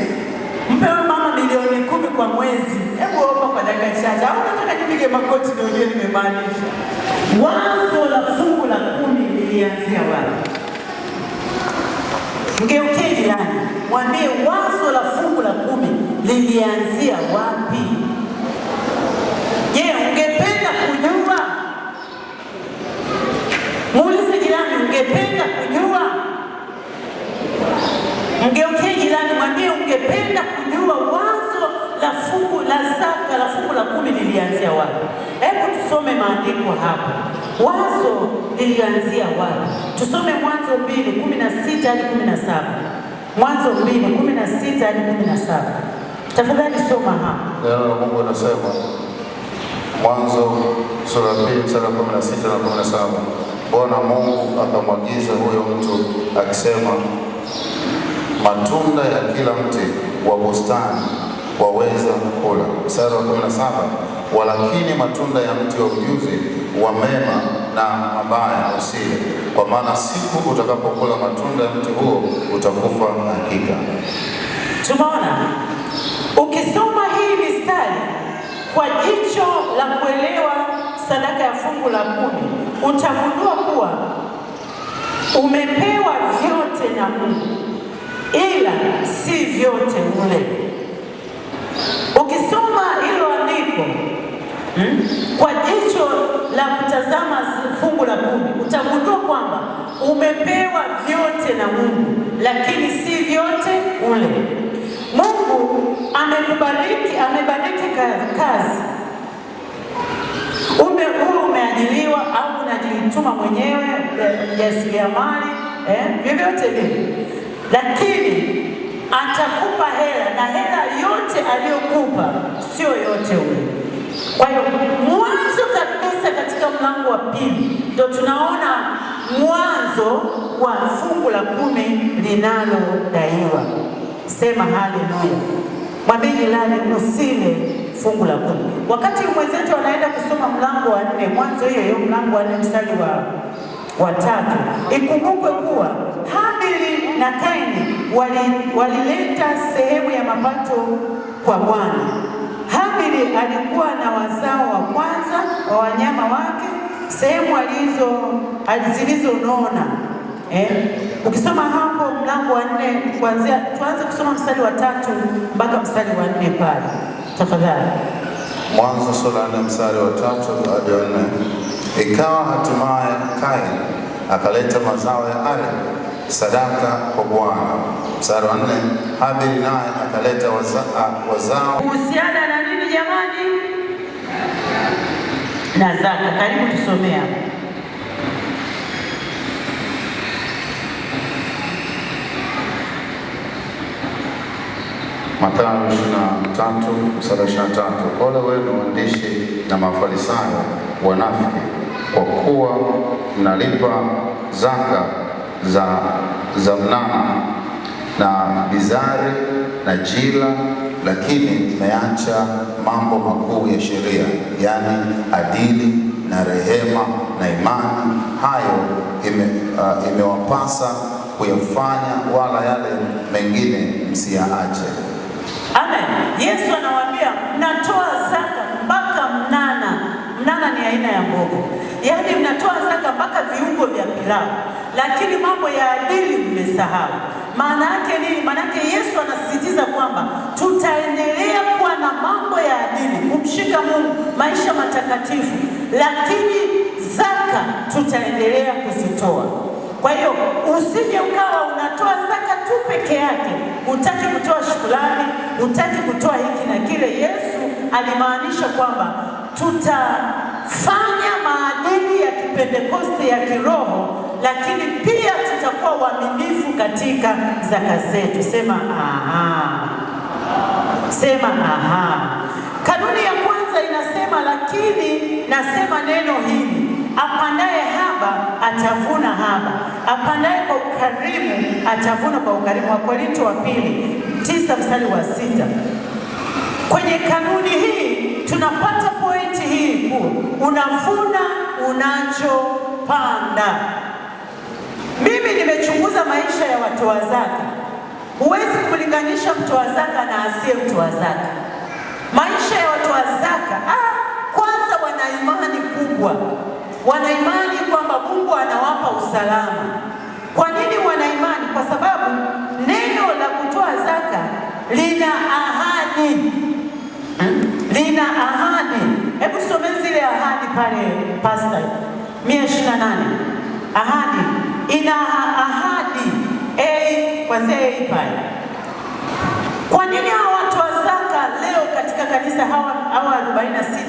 mpe huyu mama milioni 10 kwa mwezi. Hebu omba kwa dakika chache. Au nataka nipige magoti ndio ujue nimemaanisha. Wazo la fungu la 10 lilianzia wapi? Mgeukie jirani, mwambie wazo la fungu la 10 lilianzia wapi? Je, ungependa kujua? Muulize jirani, ungependa kujua? Mgeukie jirani, mwambie ungependa kujua wazo la fungu la zaka la fungu la 10 lilianzia wapi? Hebu tusome maandiko hapa. Wazo lilianzia wapi? Tusome Mwanzo 2:16 hadi 17. Mwanzo 2:16 hadi 17. Tafadhali soma hapa. Neno la Mungu linasema, Mwanzo sura ya 2 mstari wa 16 na 17. Bwana Mungu akamwagiza huyo mtu akisema, matunda ya kila mti wa bustani waweza kula. Mstari wa 17, walakini matunda ya mti wa ujuzi wa mema na mabaya usile, kwa maana siku utakapokula matunda ya mti huo utakufa hakika. Tumeona ukisoma hii mistari kwa jicho la kuelewa sadaka ya fungu la 10, utagundua kuwa umepewa vyote na Mungu, ila si vyote ule. Ukisoma hilo andiko kwa jicho la kutazama fungu la 10, utagundua kwamba umepewa vyote na Mungu, lakini si vyote ule. Mungu amebariki kazi. Umeajiriwa au unajituma mwenyewe, jasiriamali, vyovyote vile, lakini atakupa hela, na hela yote aliyokupa sio yote ule. Kwa hiyo mwanzo kabisa katika mlango wa 2 ndio tunaona mwanzo wa fungu la 10 linalodaiwa. Sema haleluya. Mwambie jirani, usile fungu la 10. Wakati mwenzetu anaenda kusoma mlango wa 4, Mwanzo hiyo mlango wa 4 mstari wa 3, ikumbukwe kuwa Habili na Kaini walileta sehemu ya mapato kwa Bwana. Habili alikuwa na wazao wa kwanza wa wanyama wake, sehemu zilizonona. Ukisoma hapo mlango wa 4 tuanze kusoma mstari wa 3 mpaka mstari wa 4 pale. Tafadhali. Mwanzo sura ya 4 mstari wa 3 hadi 4. Ikawa hatimaye Kaini akaleta mazao ya ardhi sadaka kwa Bwana. Mstari wa 4, Habili naye akaleta wazao. Kuhusiana na nini jamani? Na zaka. Karibu tusomea. Mathayo 23 mstari wa 23. Ole wenu waandishi na Mafarisayo wanafiki, kwa kuwa mnalipa zaka za mnana na bizari na jila, lakini mmeacha mambo makuu ya sheria, yaani adili na rehema na imani. Hayo imewapasa kuyafanya, wala yale mengine msiyaache. Amen. Yesu anawaambia mnatoa zaka mpaka mnana. Mnana ni aina ya mboga. Yaani mnatoa zaka mpaka viungo vya pilau, lakini mambo ya adili mmesahau. Maana yake nini? Maana yake Yesu anasisitiza kwamba tutaendelea kuwa na mambo ya adili, kumshika Mungu, maisha matakatifu, lakini zaka tutaendelea kuzitoa. Kwa hiyo usije ukawa unatoa zaka tu peke yake, hutaki kutoa shukrani, hutaki kutoa hiki na kile. Yesu alimaanisha kwamba tutafanya maadili ya Kipentekoste ya kiroho, lakini pia tutakuwa waaminifu katika zaka zetu. Sema aha. Sema aha. Kanuni ya kwanza inasema, lakini nasema neno hili, apandaye haba atavuna haba, apandaye kwa ukarimu atavuna kwa ukarimu. Wakorintho wa 2:9 mstari wa 6. Kwenye kanuni hii tunapata pointi hii kuu: unavuna unachopanda. Mimi nimechunguza maisha ya watoa zaka. Huwezi kulinganisha mtoa zaka na asiye mtoa zaka. Maisha ya watoa zaka, kwanza wana imani kubwa. Wana imani kwamba Mungu anawapa usalama. Kwa nini wana imani? Kwa sababu neno la kutoa zaka lina ahadi. Lina ahadi. Hebu some zile ahadi pale Pastor 128. Ahadi. Ina ahadi. Kwanzia pale. Kwa nini hawa watu wa zaka leo katika kanisa hawa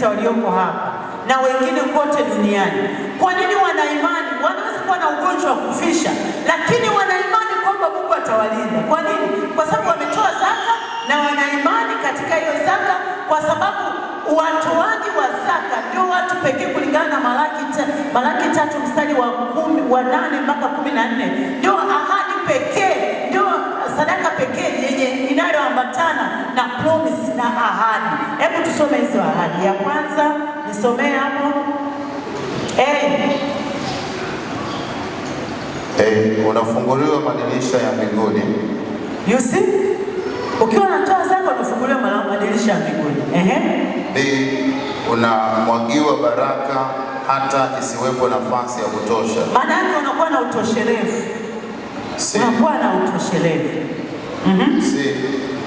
46 walioko hapa na wengine kote duniani, kwa nini wana imani? Wanaweza kuwa na ugonjwa wa kufisha, lakini wana imani kwamba Mungu atawalinda. Kwa nini? Kwa sababu wametoa zaka na wana imani katika hiyo zaka, kwa sababu watoaji wa zaka ndio watu pekee kulingana na Malaki 3 mstari wa 8 mpaka 14, ndio ahadi pekee, ndio sadaka pekee yenye inayoambatana na promise na ahadi. Hebu tusome hizo ahadi. Ya kwanza nisomee hapo. Unafunguliwa madirisha ya mbinguni. You see? Ukiwa unatoa zaka unafunguliwa madirisha ya mbinguni. Unamwagiwa baraka hata isiwepo nafasi ya kutosha. Maana yake unakuwa na utoshelevu. Unakuwa na utoshelevu.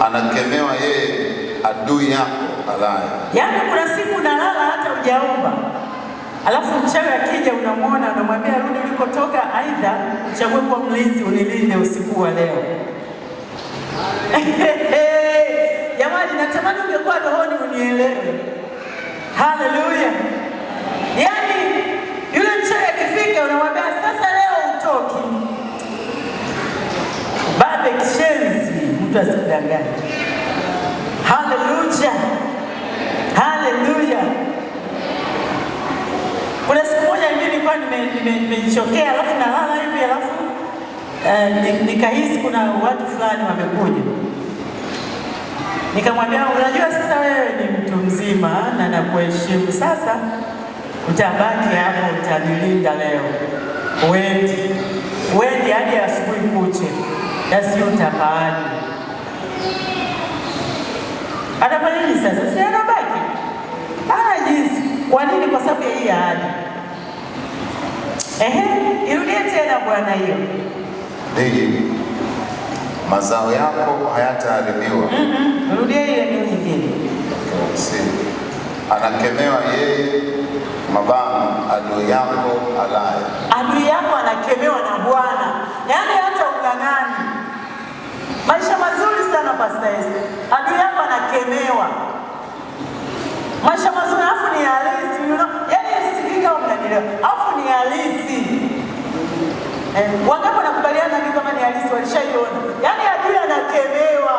Anakemewa yeye adui yako alaya. Yaani kuna siku unalala hata hujaomba, alafu mchawi akija unamwona, unamwambia rudi ulikotoka, aidha uchague kwa mlinzi unilinde usiku wa leo. Jamani, natamani ungekuwa rohoni unielewe. Haleluya. Yaani yule mchawi akifika unamwambia sasa leo utoki. Babe kishenzi, mtu asikudanganye. Haleluya. Haleluya. Kuna siku moja mimi nilikuwa nimechokea, alafu nalala hivi, alafu nikahisi kuna watu fulani wamekuja. Nikamwambia, unajua sasa wewe ni mtu mzima na nakuheshimu, sasa utabaki hapo, utanilinda leo. Wendi hadi asubuhi kuche, basi utapaaje? Atafanya nini sasa? Si anabaki? Hana jinsi. Kwa nini? Kwa sababu ya hii ahadi. Irudie tena bwana hiyo. Mazao yako hayataharibiwa. Irudie ile nyingine. Anakemewa yeye mabana adui yako alaya. Adui yako anakemewa na Bwana. Yaani hata ungangani. Maisha mazuri sana Pastor Esther. Adui yako anakemewa. Maisha mazuri afu ni halisi, yaani sikika mnanielewa. Afu ni halisi. Wangapi wanakubaliana na kama ni halisi, walishaiona. Yaani adui anakemewa.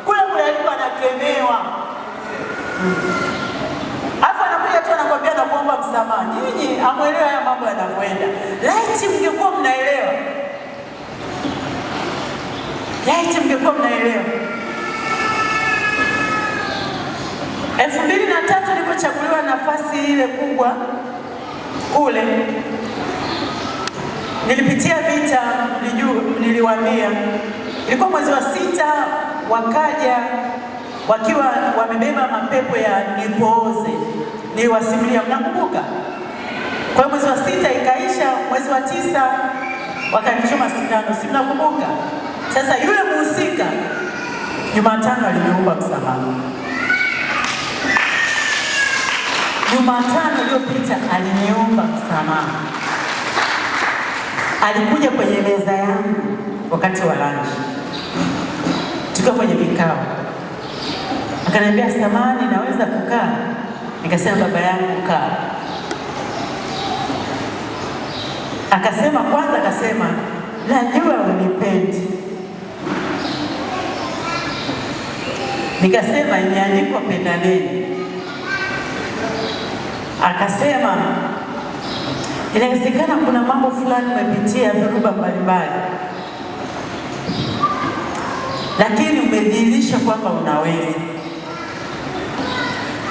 Kule alikuwa anakemewa. Afu anakuja tu anakuambia na kuomba msamaha. Nyinyi amuelewa haya mambo yanakwenda. Laiti mngekuwa mnaelewa. Laiti mngekuwa mnaelewa. 2003 nilipochaguliwa nafasi ile kubwa kule, nilipitia vita, niliwaambia. Ilikuwa mwezi wa 6, wakaja wakiwa wamebeba mapepo ya nipooze. Niliwasimulia, mnakumbuka? Kwa mwezi wa 6 ikaisha, mwezi wa 9 wakanichoma sindano, si mnakumbuka? Sasa yule muhusika Jumatano aliniomba msamaha. Jumatano iliyopita aliniomba msamaha. Alikuja kwenye meza yangu wakati wa lunch. Tukiwa kwenye vikao. Akaniambia, samahani, naweza kukaa? Nikasema, baba yangu kaa. Akasema, kwanza akasema, najua unipendi. Nikasema, imeandikwa pendaneni. Akasema, inawezekana kuna mambo fulani umepitia, dhoruba mbalimbali, lakini umedhihirisha kwamba unaweza.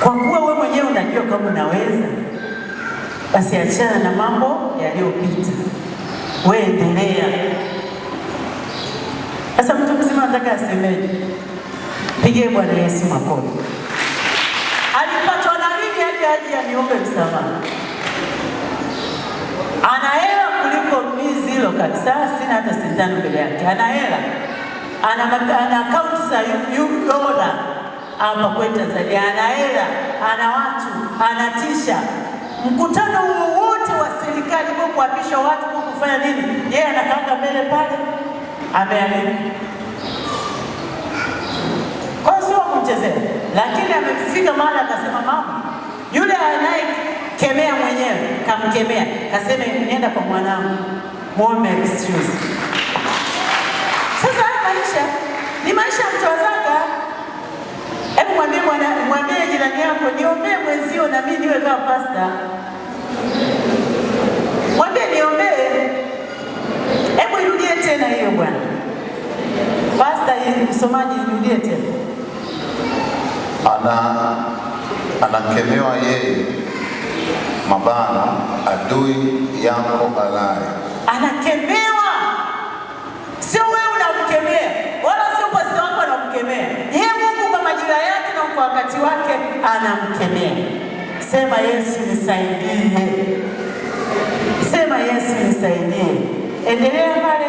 Kwa kuwa wewe mwenyewe unajua kama unaweza, basi achana na mambo yaliyopita. wewe endelea. Sasa mtu mzima anataka asemeje? Pigie Bwana Yesu makofi. Alipatwa na nini hadi aje aniombe msamaha? Ana hela kuliko mimi zilo kabisa, sina hata sentano mbele yake. Ana hela. Ana akaunti za dola hapa kwetu Tanzania. Ana hela, ana watu, anatisha. Mkutano wote wa serikali kwa kuapisha watu kwa kufanya nini? Yeye anakaa mbele pale. Ameamini. Kwa sio kumchezea, lakini amefika mahali akasema mama, yule anayekemea mwenyewe kamkemea, kasema nienda kwa mwanangu, muombe excuse. Sasa maisha ni maisha mtu wa zaka. Hebu mwambie jirani yako, niombee mwenzio na mimi niwe kama pasta. Mwambie niombee. Hebu irudie tena hiyo bwana. Pasta msomaji, irudie tena. Anakemewa yeye mabana adui yako alaye. Anakemewa. Sio wewe unamkemea, wala sio pasta wako anamkemea. Yeye Mungu kwa majira yake na kwa wakati wake anamkemea. Sema Yesu nisaidie. Sema Yesu nisaidie. Endelea pale,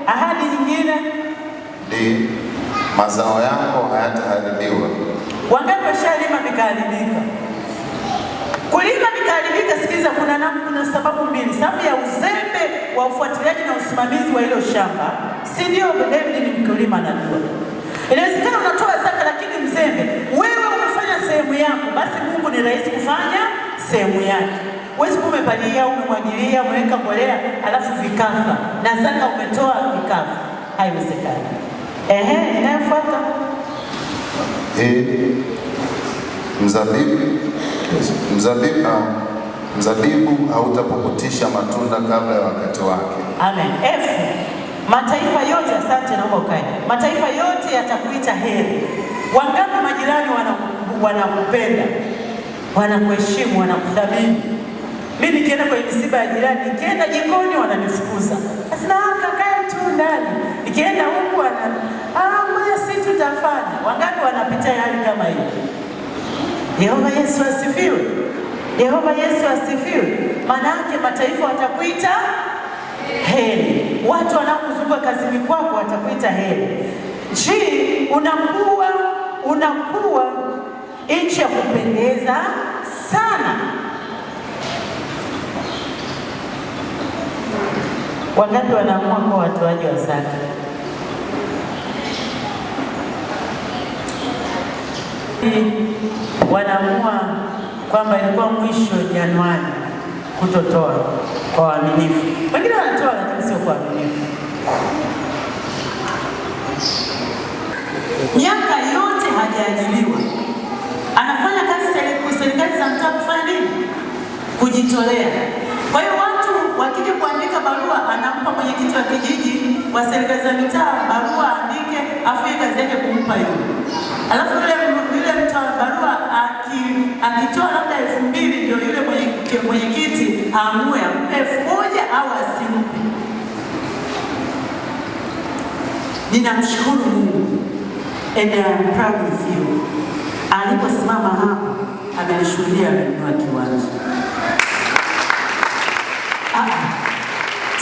ahadi nyingine. Ndi mazao yako hayataharibiwa. Wangapi washalima vikaharibika? Kulima vikaharibika, sikiza, kuna sababu mbili. Sababu ya uzembe wa ufuatiliaji na usimamizi wa hilo shamba. Si ndio? David ni mkulima anajua. Inawezekana unatoa zaka lakini mzembe. Wewe umefanya sehemu yako, basi Mungu ni rahisi kufanya sehemu yake. Wewe umepalia, umemwagilia, umeweka mbolea, alafu vikafa. Na zaka umetoa vikafa. Haiwezekani. Inayofuata. Mzabibu hautapukutisha matunda kabla ya wakati wake. Amen. Mataifa yote, asante, naomba ukae. Mataifa yote yatakuita heri. Wangapi majirani wanakupenda, wanakuheshimu, wanakuthamini? Mimi nikienda kwa misiba ya jirani, nikienda jikoni wananifukuza. Sasa kakae tu ndani. Nikienda huku ngoja si tutafanya. Wangapi wanapita hali kama hiyo? Yehova Yesu asifiwe. Yehova Yesu asifiwe. Maana yake mataifa watakuita heri. Watu wanaokuzunguka kazini kwako watakuita heri. Unakuwa nchi ya kupendeza sana. Wangapi wanaamua kwa watoaji wa zaka? Wanaamua kwamba ilikuwa mwisho Januari kutotoa kwa waaminifu. Wengine wanatoa lakini sio kwa waaminifu. Miaka yote hajaajiriwa. Anafanya kazi serikali za mtaa kufanya nini? Kujitolea. Kwa hiyo watu wakija kuandika barua, anampa mwenyekiti wa kijiji wa serikali za mitaa barua andike, afu yeye kazi yake kumpa yule. Alafu yule mtu wa barua akitoa labda 2,000 ndio yule mwenyekiti aamue 1,000 au asimpe. Ninamshukuru Mungu. And I am proud with you. Aliposimama hapa amenishuhudia, amenunua kiwanja.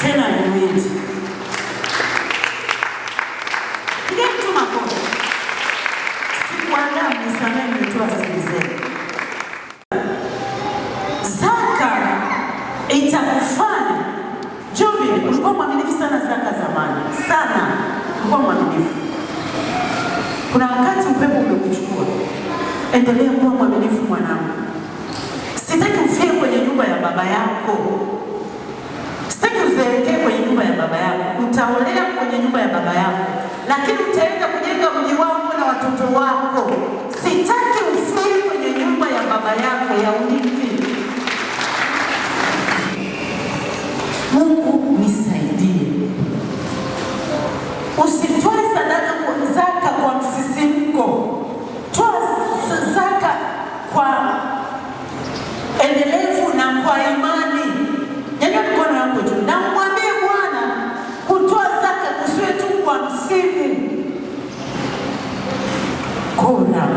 Tena niwezi. Ile mtu makosa. Sikuandaa mnisamehe nitoa siri zenu. Zaka itakufanya. Jobi, ulikuwa mwaminifu sana zaka zamani. Sana. Ulikuwa mwaminifu. Kuna wakati upepo umekuchukua. Endelea kuwa mwaminifu mwanangu. Sitaki ufie kwenye nyumba ya baba yako. Sitaki uzeekee kwenye nyumba ya baba yako. Utaolea kwenye nyumba ya baba yako. Lakini utaenda kujenga mji wako na watoto wako. Sitaki ufie kwenye nyumba ya baba yako ya urithi. Mungu nisaidie. Usitoe sadaka kwa zaka kwa msisimko. Toa zaka kwa endelevu na kwa imani. Nyanyua mikono yako juu na mwambie Bwana,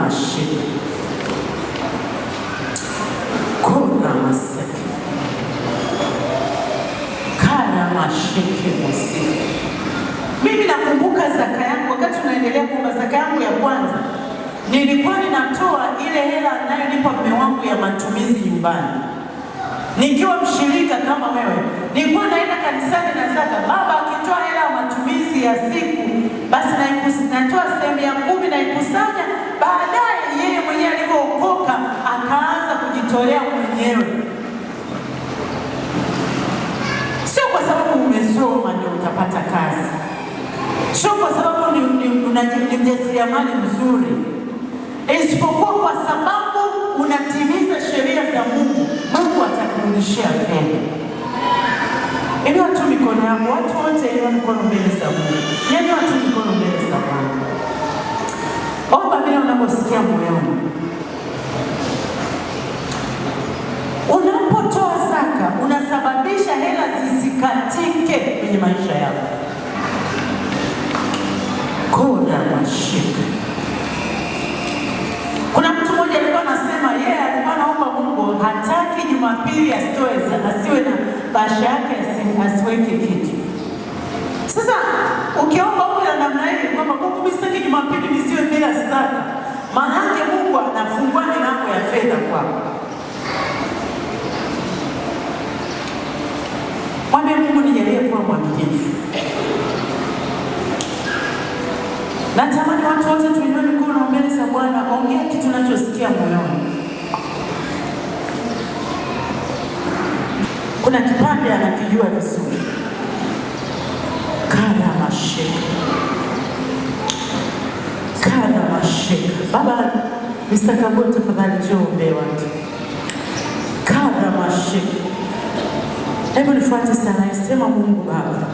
mashika kura maseke kara mashike musiki. Mimi nakumbuka zaka yangu, wakati tunaendelea kuomba zaka yangu ya kwanza, nilikuwa ninatoa ile hela anayonipa mume wangu ya matumizi nyumbani. Nikiwa mshirika kama wewe, nilikuwa naenda kanisani na zaka. Baba akitoa hela ya matumizi ya siku, basi natoa sehemu ya 10 na ikusanya. Baadaye yeye mwenyewe alipookoka akaanza kujitolea mwenyewe. Sio kwa sababu umesoma ndio utapata kazi, sio kwa sababu ni mjasiriamali mzuri, isipokuwa kwa sababu unatimiza sheria za Mungu. Mungu atakurudishia fedha. Ili watu mikono yako, watu wote ili mikono mbele za Mungu. Yaani watu mikono mbele za Mungu. Omba vile unaposikia moyoni. Unapotoa zaka, unasababisha hela zisikatike kwenye maisha yako. Kura mashika. Kuna mtu mmoja alikuwa anasema yeye alikuwa anaomba Mungu hataki Jumapili asiwe na basha yake, asiweke kitu. Sasa ukiomba Mungu namna hii kwamba Mungu msitaki Jumapili nisiwe bila sadaka, maana yake Mungu anafungua milango ya fedha kwako. Mwambie Mungu, nijalie kuwa mwaminifu. Natamani watu wote tuinue mikono mbele za Bwana, ongea kitu unachosikia moyoni. Kuna kipande anakijua vizuri. Kara mashika. Kara mashika. Baba, Mr. Kaboti, tafadhali njoo umbee watu. Kara mashika. Hebu nifuate sana, sema Mungu Baba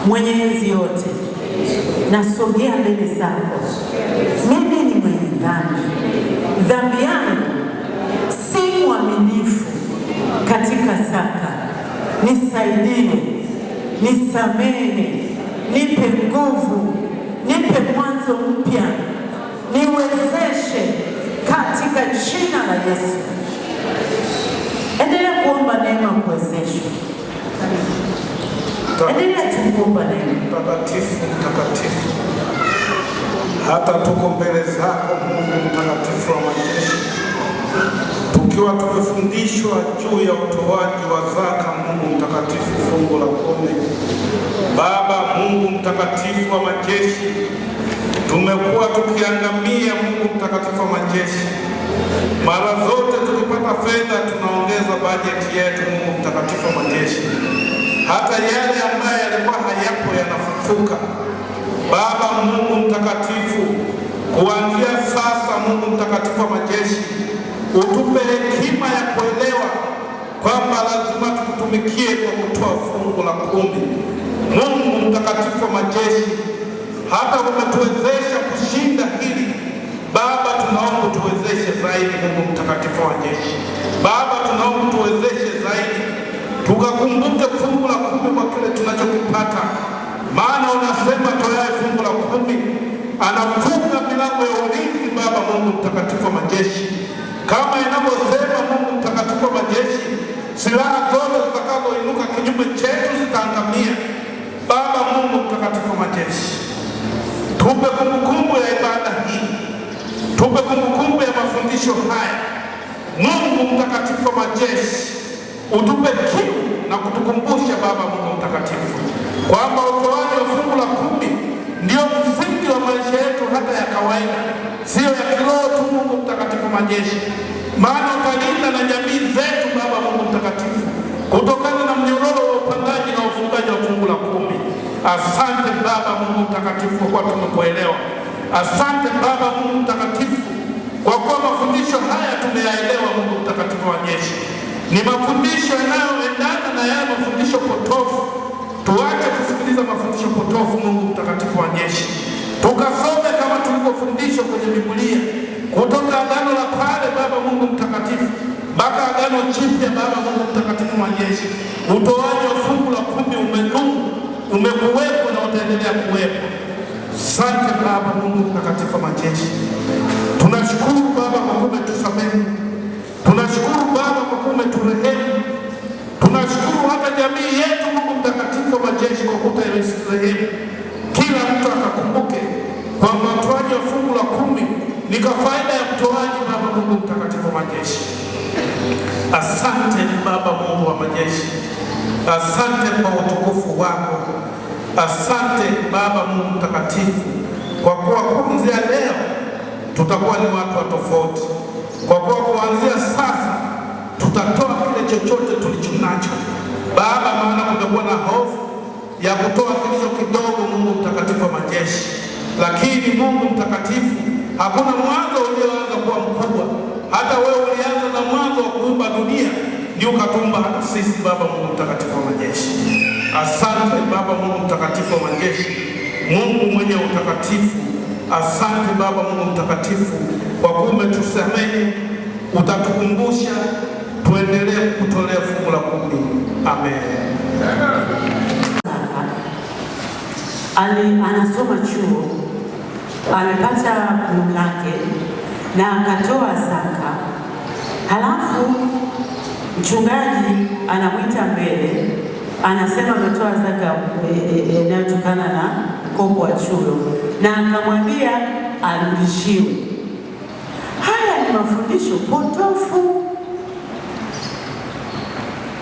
mwenye enzi yote, nasogea mbele zako. Mimi ni mwenye dhambi. Dhambi yangu si mwaminifu katika zaka. Nisaidie, nisamehe, nipe nguvu, nipe mwanzo mpya, niwezeshe katika jina la Yesu. Endelea kuomba neema kuwezeshwa. Endelea kuomba neema. Mtakatifu, hata tuko mbele zako Mungu mtakatifu wa majeshi, tukiwa tumefundishwa juu ya utoaji wa zaka. Mungu mtakatifu, fungu la 10. Baba Mungu mtakatifu wa majeshi, tumekuwa tukiangamia Mungu mtakatifu wa majeshi. Mara zote tukipata fedha tunaongeza bajeti yetu Mungu mtakatifu wa majeshi. Hata yale ambayo yalikuwa hayapo yanafufuka. Baba Mungu mtakatifu, kuanzia sasa Mungu mtakatifu wa majeshi, utupe hekima ya kuelewa kwamba lazima tukutumikie kwa kutoa fungu la 10. Mungu mtakatifu wa majeshi, hata umetuwezesha kushinda hili Baba, tunaomba tuwezeshe zaidi Mungu mtakatifu wa majeshi. Baba, tunaomba tuwezeshe zaidi, tukakumbuke fungu la 10 kwa kile tunachokipata, maana unasema toae fungu la 10 anafunga milango ya ulinzi. Baba Mungu mtakatifu wa majeshi, kama inavyosema Mungu mtakatifu wa majeshi, silaha zote zitakazoinuka kinyume chetu zitaangamia. Baba Mungu mtakatifu wa majeshi, tupe kumbukumbu ya ibada hii, tupe kumbukumbu ya mafundisho haya. Mungu mtakatifu wa majeshi, utupe kiu na kutukumbusha Baba Mungu mtakatifu kwamba utoaji wa fungu la 10 ndio msingi wa maisha yetu hata ya kawaida, sio ya kiroho tu Mungu mtakatifu wa majeshi, maana utalinda na jamii zetu Baba Mungu mtakatifu kutokana na mnyororo wa upangaji na ufungaji wa fungu la 10. Asante Baba Mungu mtakatifu kwa kuwa tumekuelewa. Asante Baba Mungu mtakatifu kwa kuwa mafundisho haya tumeyaelewa. Mungu mtakatifu wa majeshi, ni mafundisho yanayoendana na yale mafundisho potofu. Tuache kusikiliza mafundisho potofu Mungu mtakatifu wa majeshi, tukasome kama tulivyofundishwa kwenye Biblia, kutoka Agano la Kale Baba Mungu mtakatifu mpaka Agano Jipya Baba Mungu mtakatifu wa majeshi. Utoaji wa fungu la 10 umedumu, umekuwepo na utaendelea kuwepo. Asante Baba Mungu mtakatifu wa majeshi. yetu Mungu mtakatifu wa majeshi, kwa kuta ya Israeli, kila mtu akakumbuke kwamba utoaji wa fungu la 10 ni kwa faida ya mtoaji. Baba Mungu mtakatifu wa majeshi, asante Baba Mungu wa majeshi, asante kwa utukufu wako, asante Baba Mungu mtakatifu, kwa kuwa kuanzia leo tutakuwa ni watu wa tofauti, kwa kuwa kuanzia sasa tutatoa kile chochote tulichonacho Baba, maana kumekuwa na hofu ya kutoa kilicho kidogo, Mungu mtakatifu wa majeshi. Lakini Mungu mtakatifu, hakuna mwanzo ulioanza kuwa mkubwa. Hata wewe ulianza na mwanzo wa kuumba dunia, ndio ukatumba hata sisi Baba Mungu mtakatifu wa majeshi. Asante Baba Mungu mtakatifu wa majeshi, Mungu mwenye utakatifu. Asante Baba Mungu mtakatifu, kwa kuwa umetusamehe, utatukumbusha tuendelee kutolea fungu la 10. Amen. Anasoma chuo, amepata buku lake na akatoa zaka. Halafu mchungaji anamwita mbele, anasema ametoa zaka inayotokana na mkopo wa chuo, na akamwambia arudishiwe. Haya ni mafundisho potofu.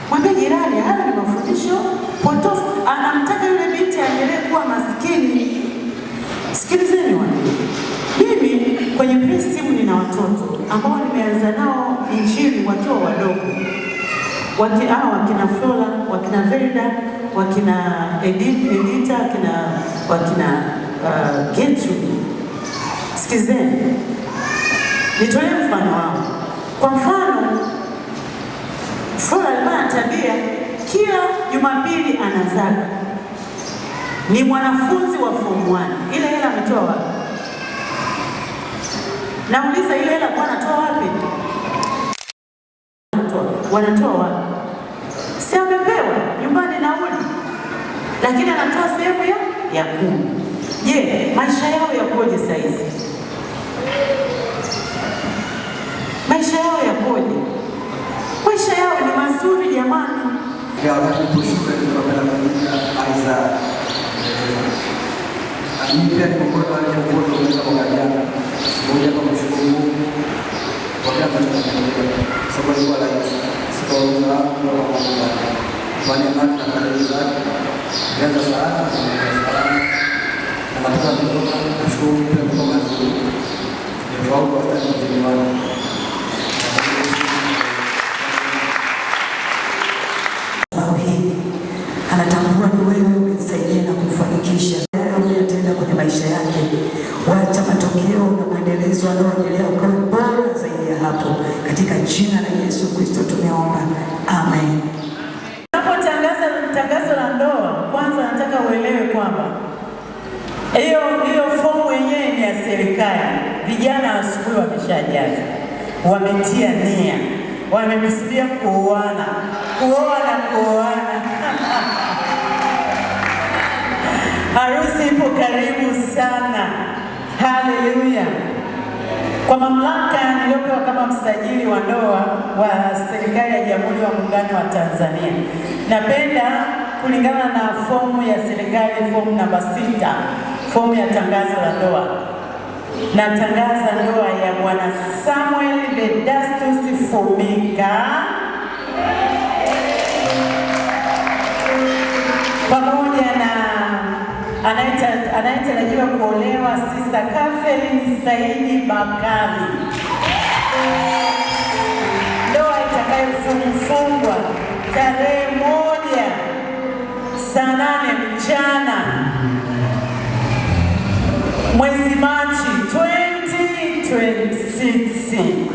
Mwambie jirani, haya ni mafundisho potofu. Anamtaka yule binti aendelee kuwa maskini. Sikilizeni watu, mimi kwenye Praise Team nina watoto ambao nimeanza nao injili wakiwa wadogo. Wakina Flora, wakina Verda, wakina Edita, wakina Gertrude. Sikizeni, nitolee mfano wao. Kwa mfano, Flora alikuwa na tabia kila Jumapili anazaka. Ni mwanafunzi wa form 1. Ile hela ametoa wapi? Nauliza, ile hela kwa anatoa wapi? Wanatoa wapi? Si amepewa nyumbani nauli, lakini anatoa sehemu ya 10. Je, maisha yao yakoje sasa hivi? Maisha yao yakoje? Maisha yao ni mazuri jamani. Ya wakati kushuka tunapenda kuita Aiza. Pia nikokuwa wale foto unaweza kuangalia. Moja kwa kushukuru Mungu. Wakati tunapenda sababu ni wala hizi. Sikuweza kwa Mungu. Kwani hata na kazi zake. Ndio sana. Na matokeo ndio kushukuru pia kwa mazuri. Ndio wao kwa sababu anatambua ni wewe umemsaidia na kufanikisha yatenda kwenye maisha yake. Wacha matokeo na mwendelezo anaoendelea ukawe bora zaidi ya hapo, katika jina la Yesu Kristo tumeomba, amen. Unapotangaza tangazo la ndoa, kwanza nataka uelewe kwamba hiyo fomu yenyewe ni ya serikali. Vijana asubuhi wameshajaza, wametia nia, wamekusudia kuoana, kuoa na kuoana. Harusi ipo karibu sana. Haleluya. Kwa mamlaka niliyopewa kama msajili wa ndoa wa serikali ya Jamhuri ya Muungano wa Tanzania, napenda kulingana na fomu ya serikali, fomu namba 6, fomu ya tangazo la ndoa, natangaza ndoa ya Bwana Samuel Vedastus Fumika pamoja na anayetarajiwa kuolewa Sister Catherine Saidi Bakari. Ndoa itakayofungwa tarehe 1 saa 8 mchana mwezi Machi 2026.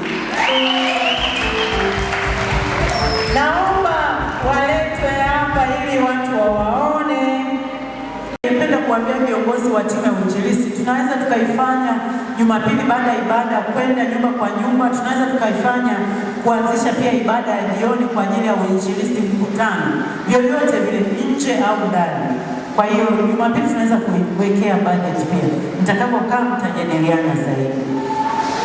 Naomba waletwe hapa ili watu wawaone. Napenda kuambia viongozi wa timu ya uinjilisti, tunaweza tukaifanya Jumapili baada ya ibada kwenda nyumba kwa nyumba. Tunaweza tukaifanya kuanzisha pia ibada ya jioni kwa ajili ya uinjilisti, mkutano vyovyote vile, nje au ndani. Kwa hiyo Jumapili tunaweza kuiwekea budget pia. Mtakapokaa mtajadiliana zaidi.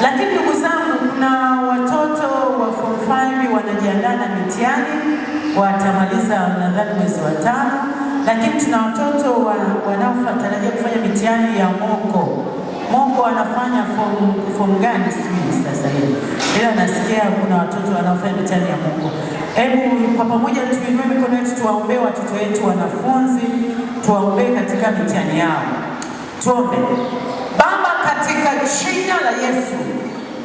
Lakini ndugu zangu, kuna watoto wa form 5 wanajiandaa na mitihani. watamaliza nadhani mwezi wa 5, lakini tuna watoto wanaotarajia kufanya mitihani ya moko wanafanya form gani sijui sasa hivi, ila nasikia kuna watoto wanaofanya mitihani ya moko. Hebu kwa pamoja tuinue mikono yetu tuwaombee watoto wetu wanafunzi, tuwaombee katika mitihani yao. Tuombe. Baba, katika jina la Yesu,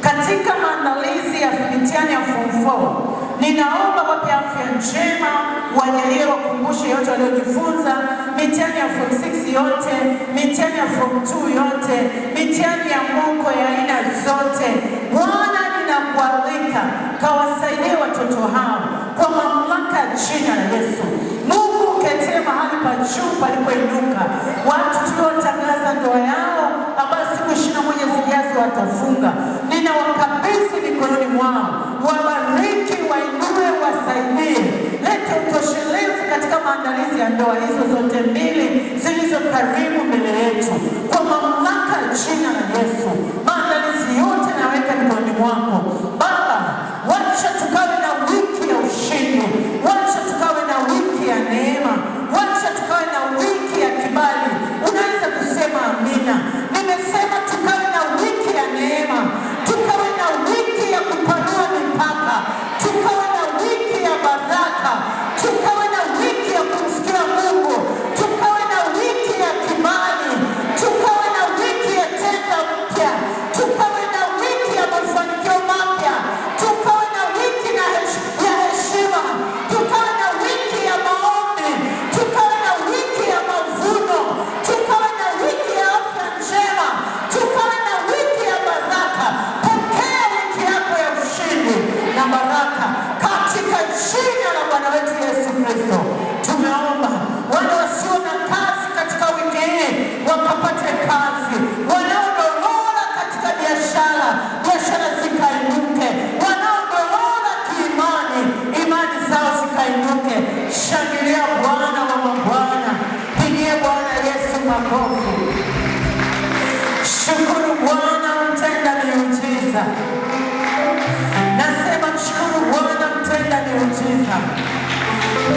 katika maandalizi ya mitihani ya form 4, ninaomba wape afya njema, wajalie wakumbushe yote waliojifunza, mitihani ya form 6 yote, mitihani ya form 2 yote, mitihani ya moko ya aina zote. Bwana, ninakualika kawasaidie watoto hao kwa mamlaka ya jina la Yesu. Mungu, uketie mahali pa juu palipoinuka watu tuliotangaza ndoa yao ambayo siku 21 zijazo watafunga. Ninawakabidhi mikononi mwao, wabariki, wainue, wasaidie. Leta utoshelevu katika maandalizi ya ndoa hizo zote mbili zilizo karibu mbele yetu. Kwa mamlaka ya jina la Yesu, maandalizi yote naweka mikononi mwako. Baba, wacha tukawe na wiki ya ushindi, wacha tukawe na wiki ya neema, wacha tukawe na wiki ya kibali. Unaweza kusema amina. Nimesema tukawe na wiki ya neema, tukawe na wiki ya kupanua mipaka, tukawe na wiki ya baraka, tukawe na wiki ya kumsikia Mungu, tukawe na wiki ya kibali, tukawe na wiki ya tenda mpya, tukawe na wiki ya mafanikio mapya, tukawe na wiki ya heshima, tukawe na wiki ya maombi, tukawe na wiki ya mavuno, tukawe na wiki ya afya njema, tukawe na wiki ya baraka. Pokea wiki yako ya ushindi na baraka katika jina la Bwana wetu Yesu Kristo. Tumeomba wale wasio na kazi katika wiki hii wakapate kazi, wanaodorora katika biashara zikainuke, wanaodorora kiimani, imani zao zikainuke. Shangilia Bwana wa mabwana, pigie Bwana Yesu makofi. Shukuru Bwana mtenda miujiza. Nasema mshukuru Bwana mtenda miujiza.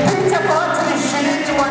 Pita kwa watu 20 wa